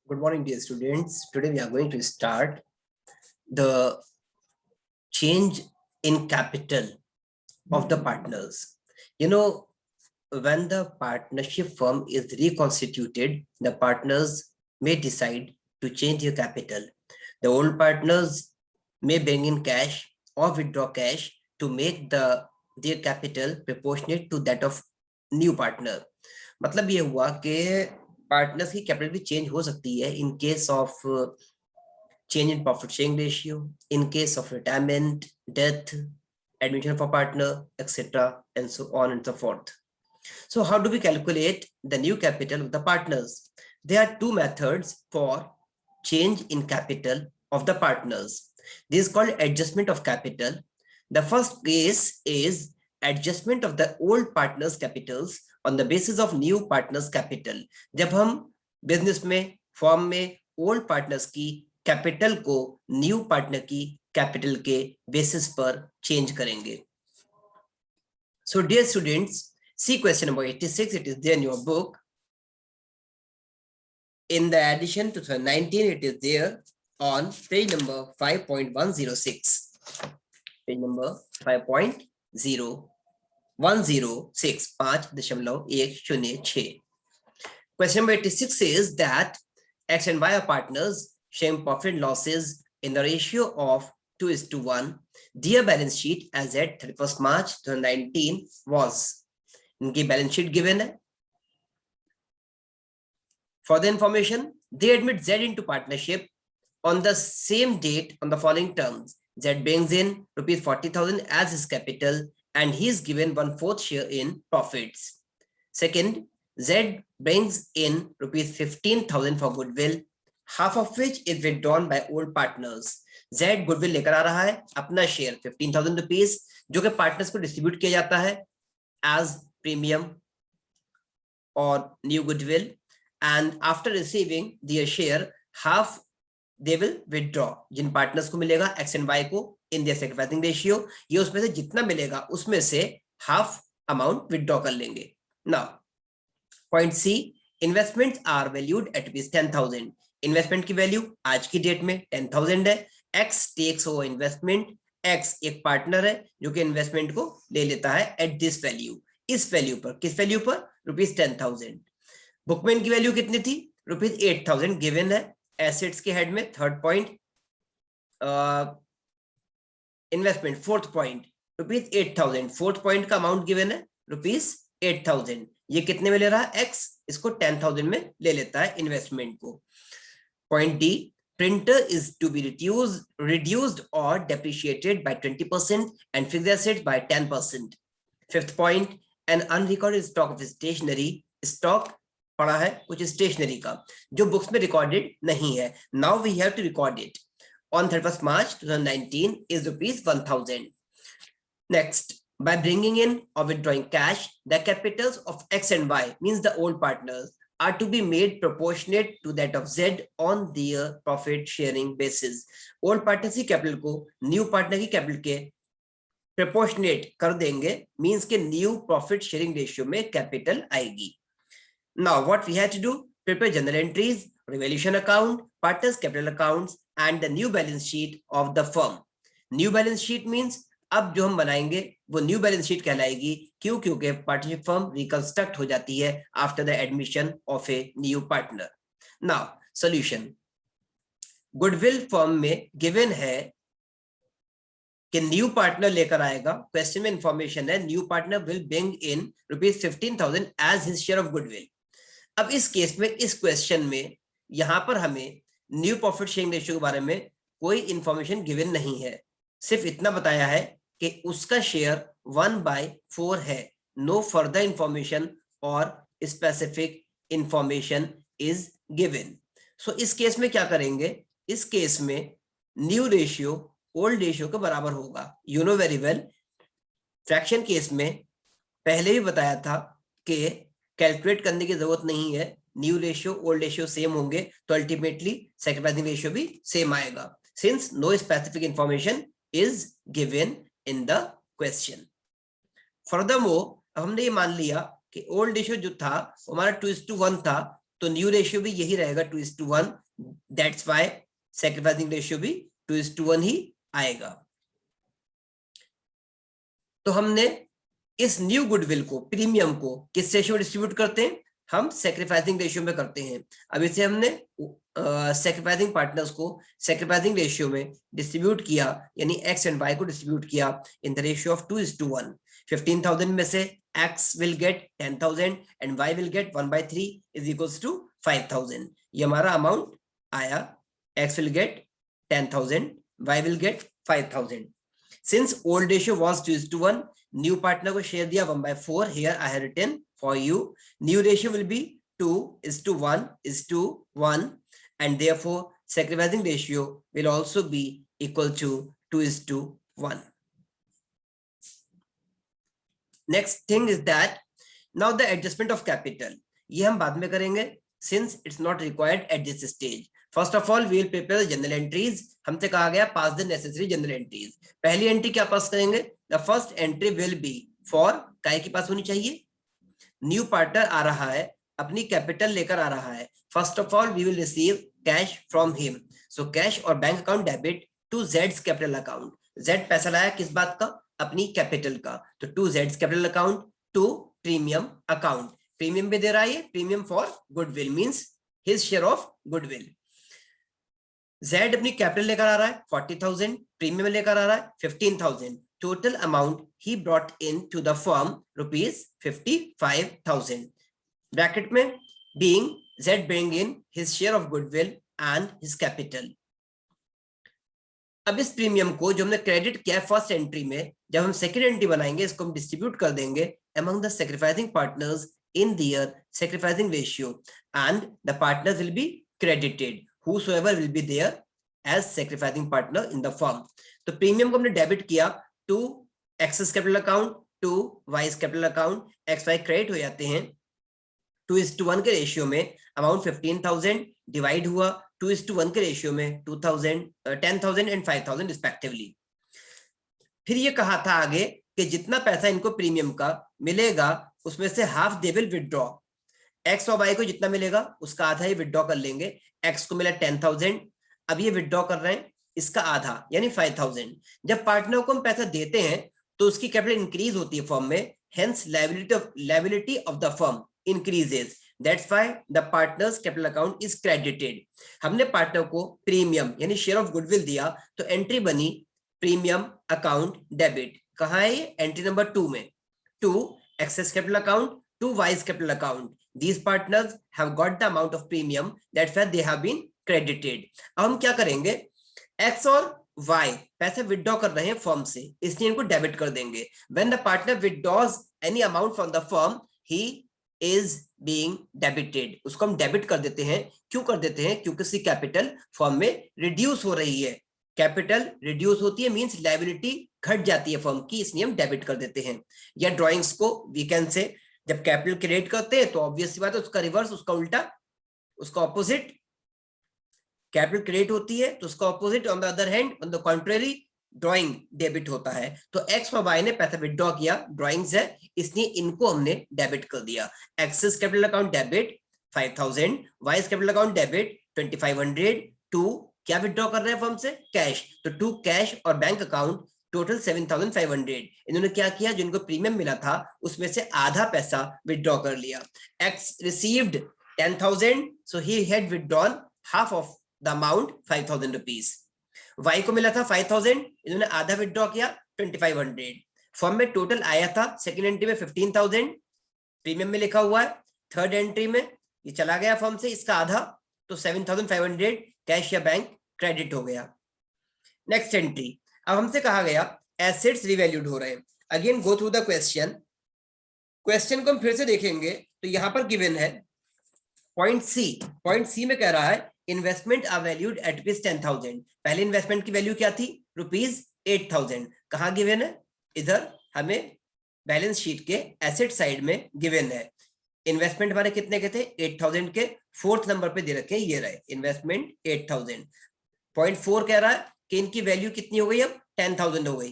Good morning, dear students. Today we are going to start the change in capital of the partners. You know, when the partnership firm is reconstituted, the partners may decide to change their capital. The old partners may bring in cash or withdraw cash to make their capital proportionate to that of new partner. मतलब ये हुआ कि partners की capital भी change हो सकती है in case of change in profit sharing ratio, in case of retirement, death, admission of a partner, etc., and so on and so forth. So how do we calculate the new capital of the partners? There are two methods for change in capital of the partners. This is called adjustment of capital. The first case is adjustment of the old partners capitals on the basis of new partners capital. जब हम business में form में old partners की capital को new partner की capital के basis पर change करेंगे. So dear students, see question number 86. It is there in your book. In the edition 2019, it is there on page number 5.106. Page number 5.0106. 5.106. Question number 86 says that X and Y are partners sharing profit and losses in the ratio of 2:1. Their balance sheet as at 31st March 2019 was. इनकी balance sheet given है. For the information, they admit Z into partnership on the same date on the following terms. Z brings in rupees 40,000 as his capital and he is given 1/4 share in profits. Second, Z brings in rupees 15,000 for goodwill, half of which is withdrawn by old partners. Z goodwill लेकर आ रहा है अपना share 15,000 rupees जो कि partners को distribute किया जाता है as premium or new goodwill, and after receiving their share half they will withdraw. जिन पार्टनर्स को मिलेगा X and Y को in their sacrificing ratio, ये उसमें से जितना मिलेगा उसमें से half amount withdraw कर लेंगे. Now point C, investments are valued at rupees 10,000. Investment की वैल्यू आज की डेट में 10,000 है. X takes over investment. X एक पार्टनर है जो कि इन्वेस्टमेंट को ले लेता है एट दिस वैल्यू. इस वैल्यू पर, किस वैल्यू पर? रुपीज 10,000. बुकमैन की वैल्यू कितनी थी? रुपीज 8,000 गिवन है. एसेट्स के हेड में third point, investment fourth point, rupees 8,000. Fourth point का अमाउंट गिवन है रुपीज 8,000. ये कितने में ले रहा है? X इसको 10,000 में ले लेता है इन्वेस्टमेंट को. Point D, printer is to be reduced or depreciated by 20% and fixed assets by 10%. Fifth point, an unrecorded stock of stationery stock पड़ा है कुछ स्टेशनरी का जो बुक्स में रिकॉर्डेड नहीं है. Now we have to record it. On 31st March 2019 is rupees 1,000. Next, by bringing in or withdrawing cash, the capitals of X and Y means the old partners are to be made proportionate to that of Z on their profit sharing basis. Old partners की capital को new partner की capital के proportionate कर देंगे, means के new profit sharing ratio में capital आएगी. Now what we have to do, prepare general entries, revaluation account, partners capital accounts and the new balance sheet of the firm. New balance sheet means अब जो हम बनाएंगे वो new balance sheet कहलाएगी. क्यों? क्योंकि पार्टनरशिप फर्म रिकंस्ट्रक्ट हो जाती है after the admission of a new partner. Now solution. Goodwill firm में गिवन है कि न्यू पार्टनर लेकर आएगा. क्वेश्चन में इंफॉर्मेशन है new partner will bring in rupees 15,000 as his share of goodwill. अब इस केस में, इस क्वेश्चन में यहां पर हमें न्यू प्रॉफिट शेयरिंग रेशियो के बारे में कोई इंफॉर्मेशन गिवन नहीं है. सिर्फ इतना बताया है कि उसका शेयर 1/4 है. नो फर्दर इंफॉर्मेशन और स्पेसिफिक इंफॉर्मेशन इज गिवन. सो इस केस में क्या करेंगे? इस केस में न्यू रेशियो ओल्ड रेशियो के बराबर होगा. You know very well, fraction case में पहले भी बताया था कि कैलकुलेट करने की जरूरत नहीं है. New ratio old ratio same होंगे तो अल्टीमेटली सैक्रिफाइसिंग रेशियो भी सेम आएगा, since no specific information is given in the question. Furthermore, हमने ये मान लिया कि ओल्ड रेशियो जो था हमारा 2:1 था तो न्यू रेशियो भी यही रहेगा 2:1, दैट्स व्हाई सैक्रिफाइसिंग रेशियो भी 2:1 ही आएगा। तो हमने इस न्यू गुडविल को, प्रीमियम को किस रेशियो में डिस्ट्रीब्यूट करते हैं, हम सैक्रिफाइसिंग रेशियो में करते हैं। अब इसे हमने सैक्रिफाइसिंग पार्टनर्स को सैक्रिफाइसिंग रेशियो में डिस्ट्रीब्यूट किया, यानी एक्स एंड वाई को डिस्ट्रीब्यूट किया इन द रेशियो ऑफ 2:1। 15,000 में से x will get 10,000 and y will get 1/3 is equals to 5,000। ये हमारा अमाउंट आया, x will get 10,000, y will get 5,000। Since old ratio was 2:1, new partner को share दिया 1/4, here I have written for you new ratio will be 2:1 and therefore sacrificing ratio will also be equal to 2:1। Next thing is that now the adjustment of capital, ये हम बाद में करेंगे since it's not required at this stage। First of all we will prepare the general entries। हमसे कहा गया pass the necessary general entries। पहली entry क्या पास करेंगे, the first entry will be for, काय की पास होनी चाहिए, न्यू पार्टनर आ रहा है, अपनी कैपिटल लेकर आ रहा है। First of all we will receive cash from him, so cash और बैंक अकाउंट डेबिट टू जेड्स कैपिटल अकाउंट। जेड पैसा लाया किस बात का, अपनी कैपिटल का, तो टू जेड्स capital account to premium account. Premium भी दे रहा है, premium for goodwill means his share of goodwill. Z अपनी कैपिटल लेकर आ रहा है 40,000, प्रीमियम लेकर आ रहा है 15,000। total amount he brought in to the firm rupees 55,000, bracket में being Z bring in his share of goodwill and his capital। अब इस प्रीमियम को जो हमने क्रेडिट किया फर्स्ट एंट्री में, जब हम सेकंड एंट्री बनाएंगे इसको हम डिस्ट्रीब्यूट कर देंगे among the sacrificing partners in their sacrificing ratio and the partners will be credited whosoever will be there as sacrificing partner in the firm। तो प्रीमियम को हमने डेबिट किया to X's capital account to Y's capital account, X Y credit हो जाते हैं 2:1 के ratio में। Amount 15,000 divide हुआ 2:1 के रेशियो में 10,000 एंड 5,000 रिस्पेक्टिवली। फिर ये कहा था आगे कि जितना पैसा इनको प्रीमियम का मिलेगा उसमें से half they will withdraw. X और वाई को जितना मिलेगा उसका आधा ही विदड्रॉ कर लेंगे। एक्स को मिला 10,000, अब ये विदड्रॉ कर रहे हैं इसका आधा यानी 5,000। जब पार्टनर को हम पैसा देते हैं तो उसकी कैपिटल इंक्रीज होती है फर्म में, hence liability of the firm increases, that's why the partners capital account is credited. हमने पार्टनर को प्रीमियम यानी शेयर ऑफ गुडविल दिया तो एंट्री बनी प्रीमियम अकाउंट डेबिट। कहां है ये, एंट्री नंबर 2 में, to X's capital account to Y's capital account. these partners have got the amount of premium, that's why they have been credited। अब हम क्या करेंगे, एक्स और वाई पैसे विड्रॉ कर रहे हैं फर्म से, इसलिए इनको डेबिट कर देंगे। When the partner withdraws any amount from the firm he is being debited, उसको हम डेबिट कर देते हैं। क्यों कर देते हैं, क्योंकि उसकी कैपिटल फर्म में रिड्यूस हो रही है। कैपिटल रिड्यूस होती है मींस लायबिलिटी घट जाती है फर्म की, इसलिए हम डेबिट कर देते हैं। या ड्राइंग्स को वी कैन से, जब कैपिटल क्रिएट करते हैं तो ऑब्वियस सी बात है उसका रिवर्स, उसका उल्टा, उसका ऑपोजिट। कैपिटल क्रिएट होती है तो उसका opposite on the other hand, on the contrary drawing debit होता है। तो एक्स और वाई ने पैसा विड्रॉ किया, ड्राइंग्स है, इसलिए इनको हमने डेबिट कर दिया। X's capital account debit 5,000, Y's capital account debit 2,500, to क्या विड्रॉ कर रहे हैं फर्म से, कैश, तो टू कैश और बैंक अकाउंट टोटल 7,500। इन्होंने क्या किया, जिनको प्रीमियम मिला था उसमें से आधा पैसा विड्रॉ कर लिया। X received 10,000, so he had withdrawn half of the amount 5,000 rupees। Y को मिला था 5,000, इन्होंने आधा विड्रॉ किया 2,500। फर्म में टोटल आया था सेकंड एंट्री में 15,000, प्रीमियम में लिखा हुआ है। थर्ड एंट्री में ये चला गया फर्म से, इसका आधा, तो 7,500 कैश या बैंक क्रेडिट हो गया। नेक्स्ट एंट्री, अब हमसे कहा गया एसेट्स रिवैल्यूड हो रहे हैं। Again go through the question, question को हम फिर से देखेंगे तो यहां पर गिवन है पॉइंट सी में कह रहा है इन्वेस्टमेंट आर वैल्यूड एट ₹10,000। पहले इन्वेस्टमेंट की वैल्यू क्या थी, ₹8,000। कहां गिवन है, इधर हमें बैलेंस शीट के एसेट साइड में गिवन है। इन्वेस्टमेंट हमारे कितने के थे, 8,000 के, फोर्थ नंबर पे दे रखे, ये रहे इन्वेस्टमेंट 8,000। पॉइंट 4 कह रहा है कि इनकी वैल्यू कितनी हो गई, अब 10,000 हो गई,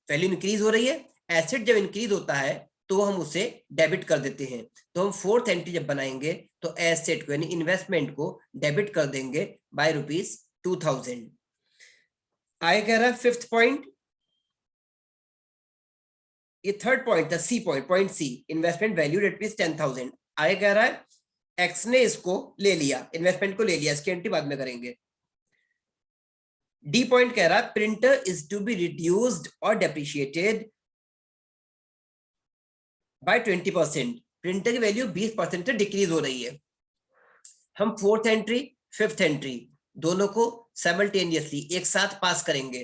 वैल्यू इंक्रीज हो रही है। एसेट जब इंक्रीज होता है तो हम उसे डेबिट कर देते हैं। तो हम फोर्थ एंट्री जब बनाएंगे तो एसेट को यानी इन्वेस्टमेंट को डेबिट कर देंगे बाय ₹2000। आगे कह रहा है फिफ्थ पॉइंट, ये थर्ड पॉइंट था, C point, point C, investment value ₹10,000। आगे कह रहा है एक्स ने इसको ले लिया, इन्वेस्टमेंट को ले लिया, इसकी एंट्री बाद में करेंगे। डी पॉइंट कह रहा है printer is to be reduced और डेप्रिशिएटेड बाय 20%, प्रिंटर की वैल्यू 20% से डिक्रीज हो रही है। हम फोर्थ एंट्री फिफ्थ एंट्री दोनों को साइमल्टेनियसली एक साथ पास करेंगे,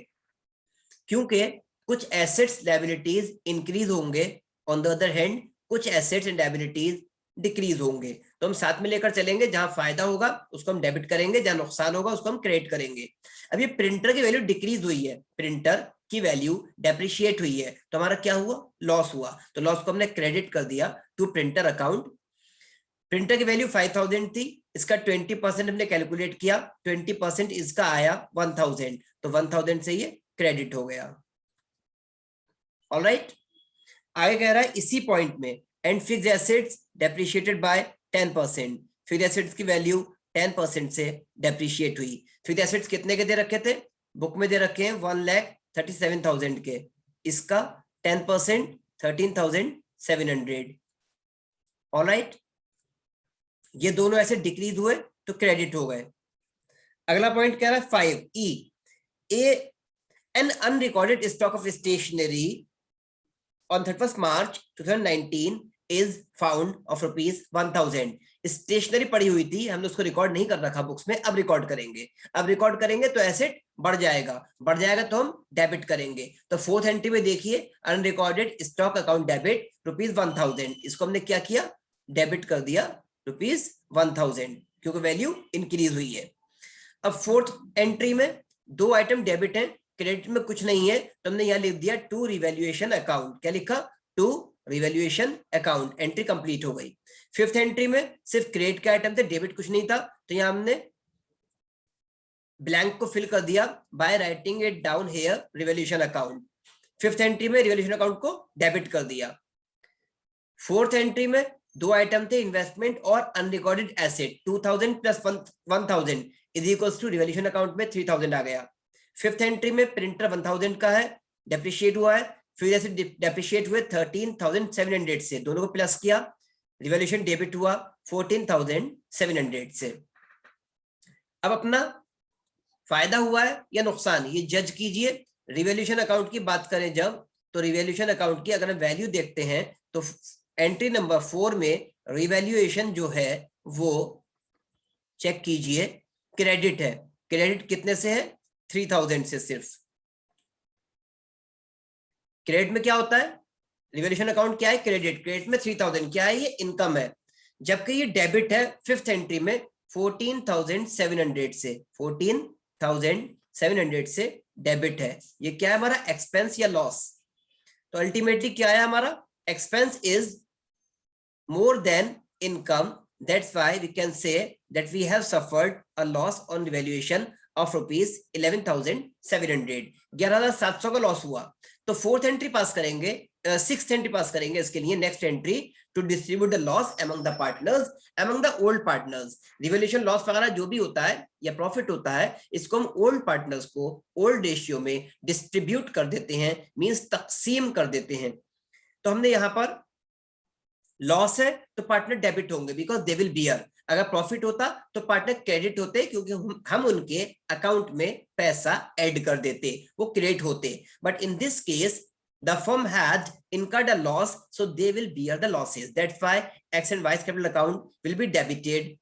क्योंकि कुछ एसेट्स लायबिलिटीज इंक्रीज होंगे, ऑन द अदर हैंड कुछ एसेट्स एंड लायबिलिटीज डिक्रीज होंगे। तो हम साथ में लेकर चलेंगे, जहां फायदा होगा उसको हम डेबिट करेंगे, जहां नुकसान होगा उसको हम क्रेडिट करेंगे। अब ये प्रिंटर की वैल्यू डिक्रीज हुई है, प्रिंटर की वैल्यू डेप्रिशिएट हुई है, तो हमारा क्या हुआ, लॉस हुआ। तो लॉस को हमने क्रेडिट कर दिया टू प्रिंटर अकाउंट। प्रिंटर की वैल्यू 5000 थी, इसका 20% हमने कैलकुलेट किया, 20% इसका आया 1000, तो 1000 से ये क्रेडिट हो गया। ऑलराइट, आगे कह रहा है इसी पॉइंट में and fixed assets depreciated by 10%, fixed assets की वैल्यू 10% से डेप्रिशिएट हुई। फिक्स्ड एसेट्स कितने के दे रखे थे, बुक में दे रखे हैं 1,37,000 के, इसका 10% 13,700। ऑलराइट, ये दोनों ऐसे डिक्रीज हुए तो क्रेडिट हो गए। अगला पॉइंट कह रहा है 5E, an unrecorded stock of stationery on 31st March 2019 is found of ₹1,000। Stationery पड़ी हुई थी, हमने उसको रिकॉर्ड नहीं कर रखा बुक्स में, अब रिकॉर्ड करेंगे। अब रिकॉर्ड करेंगे तो एसेट बढ़ जाएगा, बढ़ जाएगा तो हम डेबिट करेंगे। तो फोर्थ एंट्री में देखिए अनरिकॉर्डेड स्टॉक अकाउंट डेबिट ₹1,000, इसको हमने क्या किया, डेबिट कर दिया ₹1,000, क्योंकि वैल्यू इंक्रीज हुई है। अब फोर्थ एंट्री में दो आइटम डेबिट है, क्रेडिट में कुछ नहीं है, तो हमने यहां लिख दिया टू रिवैल्यूएशन अकाउंट। क्या लिखा, to revaluation account, entry complete हो गई। फिफ्थ एंट्री में सिर्फ क्रेडिट का आइटम थे, डेबिट कुछ नहीं था, तो यहां हमने ब्लैंक को फिल कर दिया by writing it down here revaluation account. Fifth entry में रिवैल्यूएशन अकाउंट को डेबिट कर दिया। फोर्थ एंट्री में दो आइटम थे, इन्वेस्टमेंट और unrecorded asset, 2000 plus 1000 is equals to revaluation account में 3000 आ गया। फिफ्थ एंट्री में प्रिंटर 1000 का है, डेप्रिशिएट हुआ है, फिर ऐसे डेप्रिशिएट हुए 13,700 से, दोनों को प्लस किया, रिवैल्यूएशन डेबिट हुआ 14,700 से। अब अपना फायदा हुआ है या नुकसान, ये जज कीजिए। रिवैल्यूएशन अकाउंट की बात करें जब, तो रिवैल्यूएशन अकाउंट की अगर हम वैल्यू देखते हैं तो एंट्री नंबर 4 में रिवैल्यूएशन जो है वो चेक कीजिए, क्रेडिट है। क्रेडिट कितने से है, 3000 से। सिर्फ क्रेडिट में क्या होता है, रिवैल्यूएशन अकाउंट क्या है, क्रेडिट, क्रेडिट में 3000 क्या है, ये इनकम है। जबकि ये डेबिट है फिफ्थ एंट्री में 14,700 से, 14,700 से डेबिट है। ये क्या है हमारा, एक्सपेंस या लॉस। तो अल्टीमेटली क्या है हमारा, expense is more than income, that's why we can say that we have suffered a loss on revaluation of ₹11,700, 11,700 का लॉस हुआ। तो फोर्थ एंट्री पास करेंगे, सिक्स्थ एंट्री पास करेंगे इसके लिए, next entry to distribute the loss among the partners, among the old partners. Revaluation loss वगैरह जो भी होता है या प्रॉफिट होता है, इसको हम ओल्ड पार्टनर्स को ओल्ड रेशियो में डिस्ट्रीब्यूट कर देते हैं, मींस तकसीम कर देते हैं। तो हमने यहाँ पर लॉस है तो पार्टनर डेबिट होंगे बिकॉज दे विल बियर, अगर प्रॉफिट होता तो पार्टनर क्रेडिट होते क्योंकि हम उनके अकाउंट में पैसा ऐड कर देते, वो क्रेडिट होते। But in this case the firm had incurred a loss, so they will bear the losses. That's why X and Y's capital account will be debited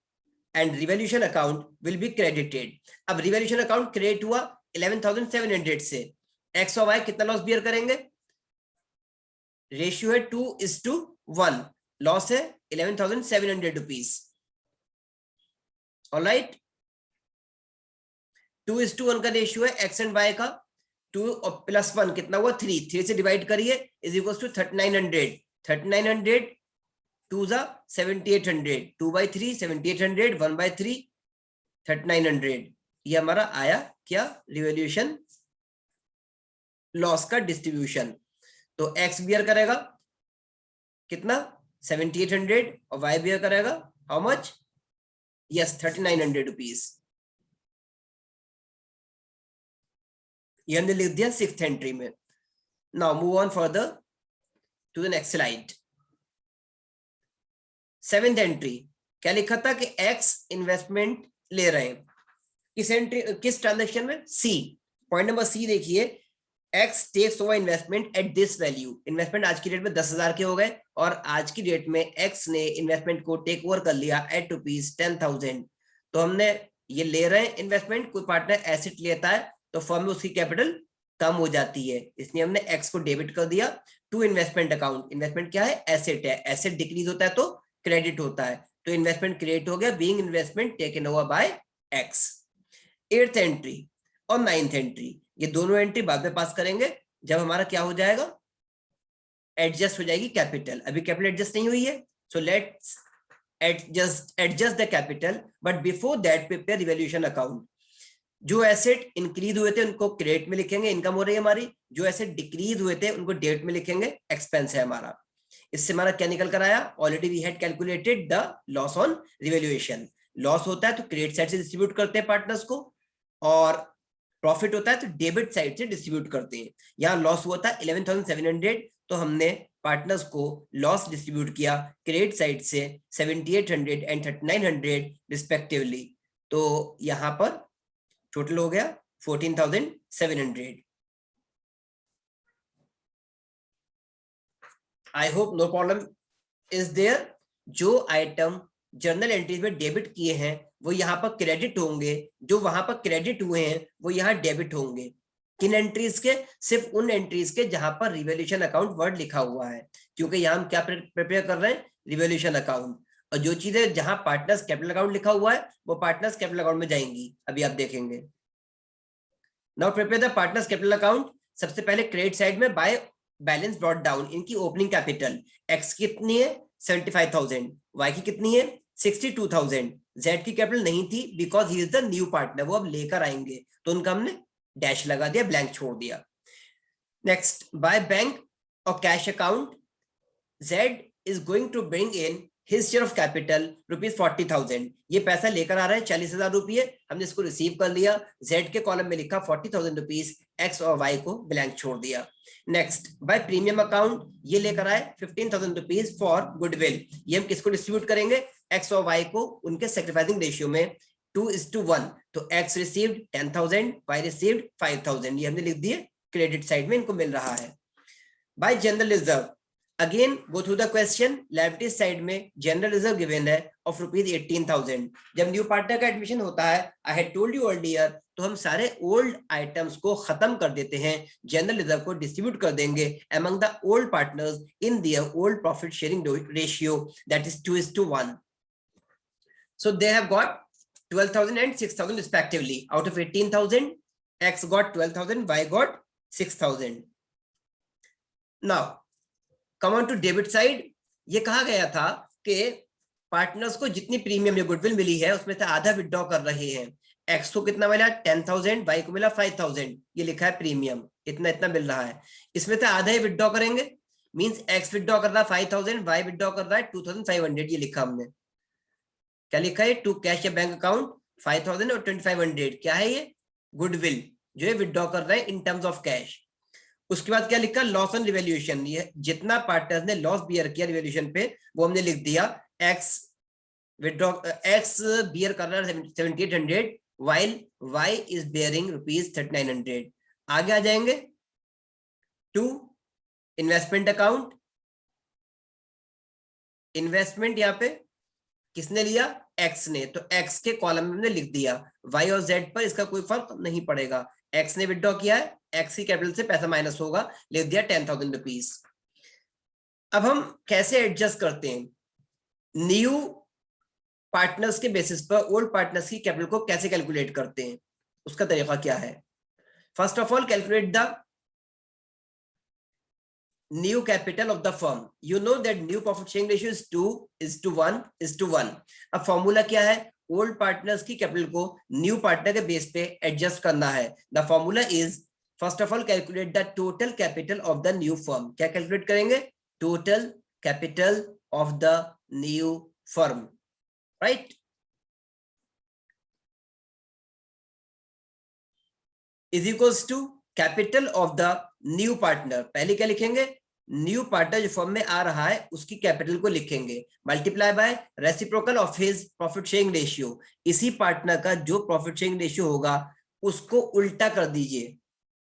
and revaluation account will be credited. अब revaluation account credit हुआ 11,700 से, X और Y कितना loss bear करेंगे, ratio है 2:1, loss है 11,700 rupees. Alright, 2:1 का ratio है एक्स एंड वाई का, 2 और +1 कितना हुआ 3, 3 से डिवाइड करिए इज इक्वल्स टू 3900, 3900 2 जा 7800, 2/3 7800, 1/3 3900। ये हमारा आया क्या, रिवैल्यूएशन लॉस का डिस्ट्रीब्यूशन। तो एक्स बियर करेगा कितना 7800 और वाई बियर करेगा हाउ मच, यस 3900 रुपीज। ये हमने लिख दिया 6th एंट्री में। Now move on further to the next slide. 7th entry क्या लिखा था कि एक्स इन्वेस्टमेंट ले रहे हैं, किस एंट्री किस ट्रांजैक्शन में, सी। पॉइंट नंबर सी देखिए, X takes over investment at this value. Investment आज की डेट में 10,000 के हो गए और आज की डेट में एक्स ने इन्वेस्टमेंट को टेक ओवर कर लिया एट ₹10,000। तो हमने ये ले रहे हैं इन्वेस्टमेंट, कोई पार्टनर एसेट लेता है तो फर्म में उसकी कैपिटल कम हो जाती है, इसलिए हमने एक्स को डेबिट कर दिया टू इन्वेस्टमेंट अकाउंट। इन्वेस्टमेंट क्या है, एसेट है, एसेट डिक्रीज होता है तो क्रेडिट होता है, तो इन्वेस्टमेंट क्रिएट हो गया being investment taken over bye x. 8th entry और 9th एंट्री, ये दोनों एंट्री बाद में पास करेंगे जब हमारा क्या हो जाएगा, एडजस्ट हो जाएगी कैपिटल। अभी कैपिटल एडजस्ट नहीं हुई है, so let's adjust the capital, but before that prepare revaluation account. जो एसेट इंक्रीज हुए थे उनको क्रेडिट में लिखेंगे, इनकम हो रही है हमारी, जो एसेट डिक्रीज हुए थे उनको डेबिट में लिखेंगे, एक्सपेंस है हमारा। इससे हमारा क्या निकल कर आया, already we had calculated the loss on revaluation. Loss होता है तो क्रेडिट साइड से डिस्ट्रीब्यूट करते हैं पार्टनर्स को, और प्रॉफिट होता है तो डेबिट साइड से डिस्ट्रीब्यूट करते हैं। यहाँ लॉस हुआ था 11,700, तो हमने पार्टनर्स को लॉस डिस्ट्रीब्यूट किया क्रेडिट साइड से 7,800 एंड 3,900 रिस्पेक्टिवली। तो यहाँ पर टोटल हो गया 14,700। I hope no problem is there. जो आइटम जर्नल एंट्रीज में डेबिट किए हैं वो यहाँ पर क्रेडिट होंगे, जो वहां पर क्रेडिट हुए हैं वो यहाँ डेबिट होंगे। किन एंट्रीज के, सिर्फ उन एंट्रीज के जहां पर रिवैल्यूएशन अकाउंट वर्ड लिखा हुआ है, क्योंकि यहाँ हम क्या प्रिपेयर कर रहे हैं, रिवैल्यूएशन अकाउंट। और जो चीजें जहां पार्टनर्स कैपिटल अकाउंट लिखा हुआ है वो पार्टनर्स कैपिटल अकाउंट में जाएंगी, अभी आप देखेंगे। Now prepare the partners capital account. सबसे पहले क्रेडिट साइड में बाय बैलेंस ब्रॉट डाउन, इनकी ओपनिंग कैपिटल एक्स कितनी है 75,000, वाई की कितनी है 62,000, जेड की कैपिटल नहीं थी because he is the new partner, वो अब लेकर आएंगे तो उनका हमने डैश लगा दिया, ब्लैंक छोड़ दिया। नेक्स्ट बाय बैंक और cash account, Z is going to bring in his share of capital ₹40,000। ये पैसा लेकर आ रहा है 40,000 रुपये, हमने इसको रिसीव कर लिया, जेड के कॉलम में लिखा 40,000 रुपीज, एक्स और वाई को ब्लैंक छोड़ दिया। नेक्स्ट बाय प्रीमियम अकाउंट, ये लेकर आए 15,000 रुपीज फॉर गुडविल, ये हम किसको डिस्ट्रीब्यूट करेंगे, एक्स और वाई को, उनके सेक्रीफाइसिंग रेशियो में 2:1। तो एक्स रिसीव्ड 10,000, वाई रिसीव्ड 5,000, ये हमने लिख दिए क्रेडिट साइड में इनको मिल रहा है। Bye general reserve, again go through the question, liability side में जनरल रिजर्व गिवन है ऑफ ₹18,000। जब न्यू पार्टनर का एडमिशन होता है, I had told you earlier, तो हम सारे ओल्ड आइटम्स को खत्म कर देते हैं, जनरल रिजर्व को डिस्ट्रीब्यूट कर देंगे among the old partners in their old profit sharing ratio, that is 2:1। So they have got 12,000 and 6,000 respectively. Out of 18,000, X got 12,000, Y got 6,000. Now come on to debit side. ये कहा गया था कि partners को जितनी premium या goodwill मिली है उसमें से आधा विड्रॉ कर रहे हैं। एक्स को कितना मिला 10,000, वाई को मिला 5,000, ये लिखा है प्रीमियम, इतना इतना मिल रहा है, इसमें से आधा ही विड्रॉ करेंगे, मींस एक्स विड्रॉ कर रहा है 5,000, वाई विड्रॉ कर रहा है 2,500, ये लिखा हमने। क्या लिखा है, टू कैश या बैंक अकाउंट 5,000 और 2,500, क्या है ये गुडविल जो है विड्रॉ कर रहे हैं इन टर्म्स ऑफ कैश। उसके बाद क्या लिखा, लॉस ऑन रिवैल्यूएशन, ये जितना पार्टनर्स ने लॉस बियर किया रिवैल्यूएशन पे वो हमने लिख दिया, एक्स विड्रॉ, एक्स बियर कर रहा है 7,800 व्हाइल वाई इज बियरिंग ₹3,900। आगे आ जाएंगे टू इन्वेस्टमेंट अकाउंट, इन्वेस्टमेंट यहाँ पे किसने लिया, एक्स ने, तो एक्स के कॉलम में हमने लिख दिया, वाई और जेड पर इसका कोई फर्क नहीं पड़ेगा, एक्स ने विड्रॉ किया है, एक्स की कैपिटल से पैसा माइनस होगा, लिख दिया 10,000 रुपीज। अब हम कैसे एडजस्ट करते हैं, न्यू पार्टनर्स के बेसिस पर ओल्ड पार्टनर्स की कैपिटल को कैसे कैलकुलेट करते हैं, उसका तरीका क्या है। First of all calculate the new capital of the firm. You know that new profit sharing ratio is 2:1. अब फॉर्मूला क्या है, ओल्ड पार्टनर्स की कैपिटल को न्यू पार्टनर के बेस पे एडजस्ट करना है। The formula is first of all calculate the total capital of the new firm. क्या कैलकुलेट करेंगे, total capital of the new firm, right? Is equals to capital of the new partner. पहले क्या लिखेंगे? New partner जो firm में आ रहा है उसकी कैपिटल को लिखेंगे, multiply by reciprocal of his profit sharing ratio. इसी पार्टनर का जो प्रॉफिट शेयरिंग रेशियो होगा उसको उल्टा कर दीजिए।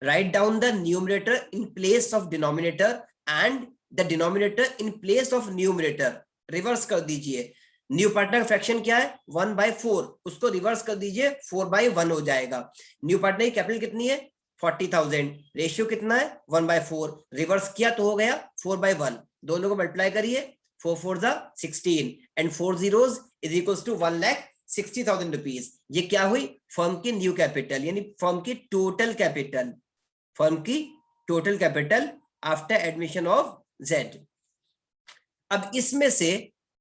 Write down the numerator in place of denominator and the denominator in place of numerator, reverse कर दीजिए। न्यू पार्टनर का फ्रैक्शन क्या है? 1/4, उसको रिवर्स कर दीजिए, 4/1 हो जाएगा। न्यू पार्टनर की कैपिटल कितनी है? 40,000, रेशियो कितना है? 1/4, रिवर्स किया तो हो गया 4/1, दोनों को मल्टीप्लाई करिए, 4 4 16 and 4 zeros is equals to 1,60,000 rupees. ये क्या हुई? फर्म की न्यू कैपिटल, यानी फर्म की टोटल कैपिटल, फर्म की total capital after admission of Z. अब इसमें से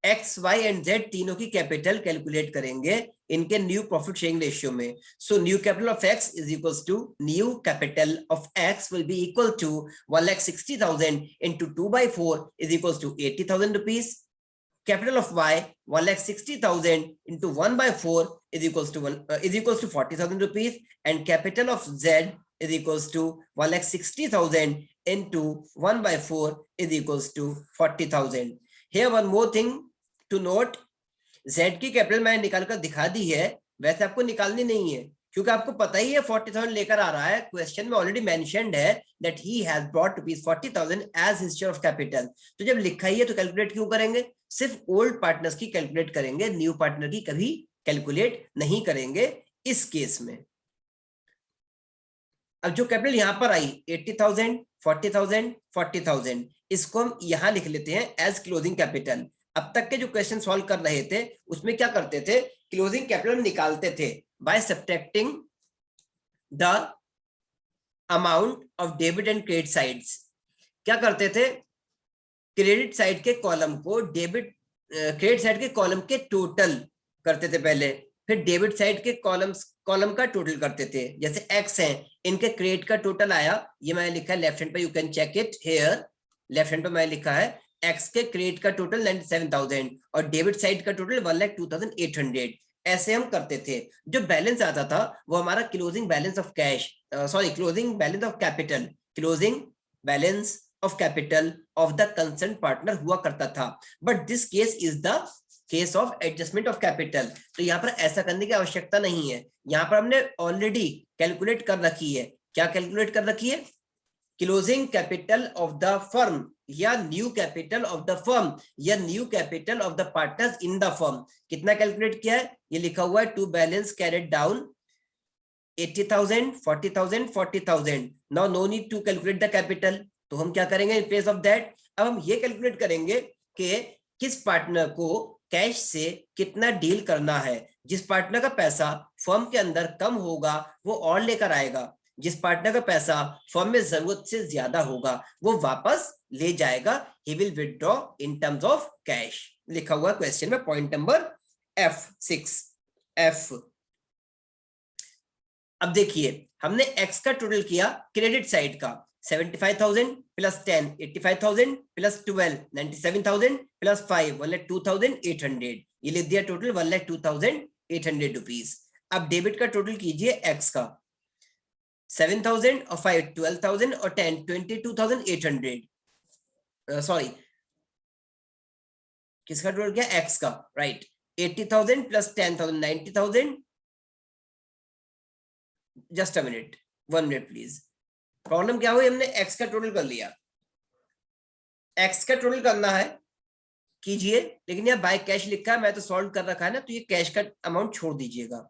एक्स वाई एंड जेड तीनों की कैपिटल कैलकुलेट करेंगे इनके न्यू प्रॉफिट शेयरिंग रेशियो में। So new capital of X is equals to new capital of X will be equal to 1,60,000 into 2/4 is equals to 80,000 rupees. Capital of y 1,60,000 into 1/4 is equals to 40,000 rupees, and capital of z is equals to 1,60,000 into 1/4 is equals to 40,000. Here one more thing to note, z की capital मैंने निकाल कर दिखा दी है, वैसे आपको निकालनी नहीं है क्योंकि आपको पता ही है 40,000 लेकर आ रहा है। क्वेश्चन में ऑलरेडी मेंशन्ड है that he has brought rupees 40,000 as his share of capital. तो जब लिखा ही है तो कैलकुलेट क्यों करेंगे? सिर्फ ओल्ड पार्टनर्स की कैलकुलेट करेंगे, न्यू पार्टनर की कभी कैलकुलेट नहीं करेंगे इस केस में। अब जो कैपिटल यहां पर आई 80,000, 40,000, 40,000, इसको हम यहां लिख लेते हैं एज क्लोजिंग कैपिटल। अब तक के जो क्वेश्चन सॉल्व कर रहे थे उसमें क्या करते थे? क्लोजिंग कैपिटल निकालते थे by subtracting the amount of debit and credit sides. क्या करते थे? क्रेडिट साइड के कॉलम को क्रेडिट साइड के कॉलम के टोटल करते थे पहले, फिर डेबिट साइड के कॉलम का टोटल करते थे। जैसे एक्स है, इनके क्रेडिट का टोटल आया, ये मैंने लिखा है लेफ्ट हैंड पे, you can check it here, left hand पे मैंने लिखा है एक्स के क्रेडिट का टोटल 97,000 और डेबिट साइड का टोटल 1,02,800। ऐसे हम करते थे। जो बैलेंस आता था वो हमारा closing balance of closing balance of capital, closing balance of capital of the concern partner हुआ करता था। But this case is the case of adjustment of capital. तो यहाँ पर ऐसा करने की आवश्यकता नहीं है, यहाँ पर हमने ऑलरेडी कैलकुलेट कर रखी है। क्या कैलकुलेट कर रखी है? Closing capital of the firm या new capital of the firm या new capital of the partners in the firm. कितना कैलकुलेट किया है? ये लिखा हुआ है to balance carried down 80,000, 40,000, 40,000। Now no need to calculate the capital. तो हम क्या करेंगे इन प्लेस ऑफ दैट? अब हम ये कैलकुलेट करेंगे कि किस पार्टनर को कैश से कितना डील करना है। जिस पार्टनर का पैसा फर्म के अंदर कम होगा वो और लेकर आएगा, जिस पार्टनर का पैसा फर्म में जरूरत से ज्यादा होगा वो वापस ले जाएगा। ही will withdraw in terms of cash, लिखा हुआ क्वेश्चन में पॉइंट नंबर F6। अब देखिए हमने एक्स का टोटल किया क्रेडिट साइड का 75,000 प्लस 10 85,000 प्लस 12 97,000 प्लस 5 1,02,800, ये लिख दिया टोटल 1,02,800 रुपीज। अब डेबिट का टोटल कीजिए एक्स का 7,000 और 5 12,000 और 10 22,800। सॉरी, किसका टोटल किया? एक्स का, right. 80,000 plus 10,000 90,000। Just a minute, 1 minute please. Problem क्या हुई? हमने एक्स का टोटल कर लिया, एक्स का टोटल करना है कीजिए, लेकिन यहाँ बाय कैश लिखा है, मैं तो सॉल्व कर रखा है ना, तो ये कैश का अमाउंट छोड़ दीजिएगा।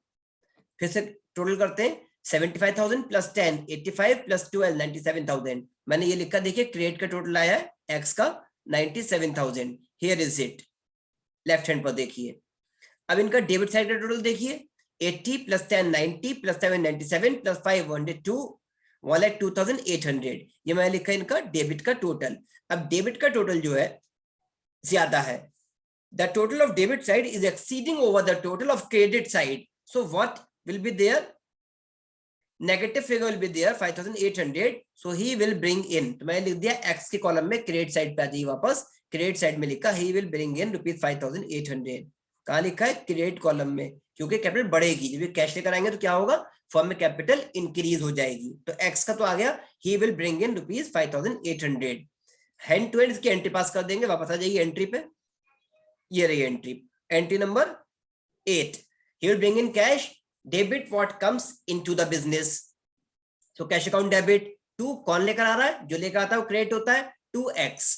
फिर से टोटल करते हैं 75,000 प्लस 10 85 प्लस 12 97,000। मैंने ये लिखा, देखिए क्रेडिट का टोटल आया है एक्स का 97,000। Here is it, left hand पर देखिए। अब इनका डेबिट साइड का टोटल देखिए 80 प्लस 10 90 प्लस 7 97 प्लस 5 102 1,02,800। ये मैंने लिखा इनका डेबिट का टोटल। अब डेबिट का टोटल जो है ज्यादा है, the total of debit side is exceeding over the total of credit side, so what will be there? Negative figure will be there 5,800, so he will bring in. तो मैंने लिख दिया एक्स के कॉलम में क्रेडिट साइड पे आ जाइए वापस, credit side में लिखा ही विल ब्रिंग इन ₹5,800। कहाँ लिखा है? क्रेडिट कॉलम में, क्योंकि कैपिटल बढ़ेगी, जब कैश लेकर आएंगे तो क्या होगा? फर्म में कैपिटल इंक्रीज हो जाएगी। तो एक्स का तो आ गया, he will bring in ₹5,800। Hand to hand इसकी एंट्री पास कर देंगे, वापस आ जाइए एंट्री पे। ये रही entry, entry number 8। He will bring in cash debit what comes into the business. So cash account debit to, कौन लेकर आ रहा है? जो लेकर आता है वो क्रेडिट होता है, 2x।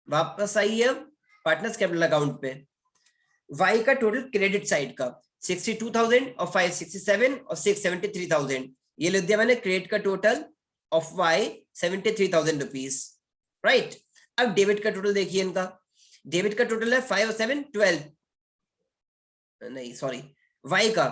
वापस आइए अब पार्टनर्स कैपिटल अकाउंट पे। y का टोटल क्रेडिट साइड का 62,000 और 567 और 673,000, ये लिख दिया मैंने क्रेडिट का total of y 73,000 rupees, right. अब डेबिट का टोटल देखिए इनका, डेबिट का टोटल है 5 और 7 12, नहीं सॉरी, y का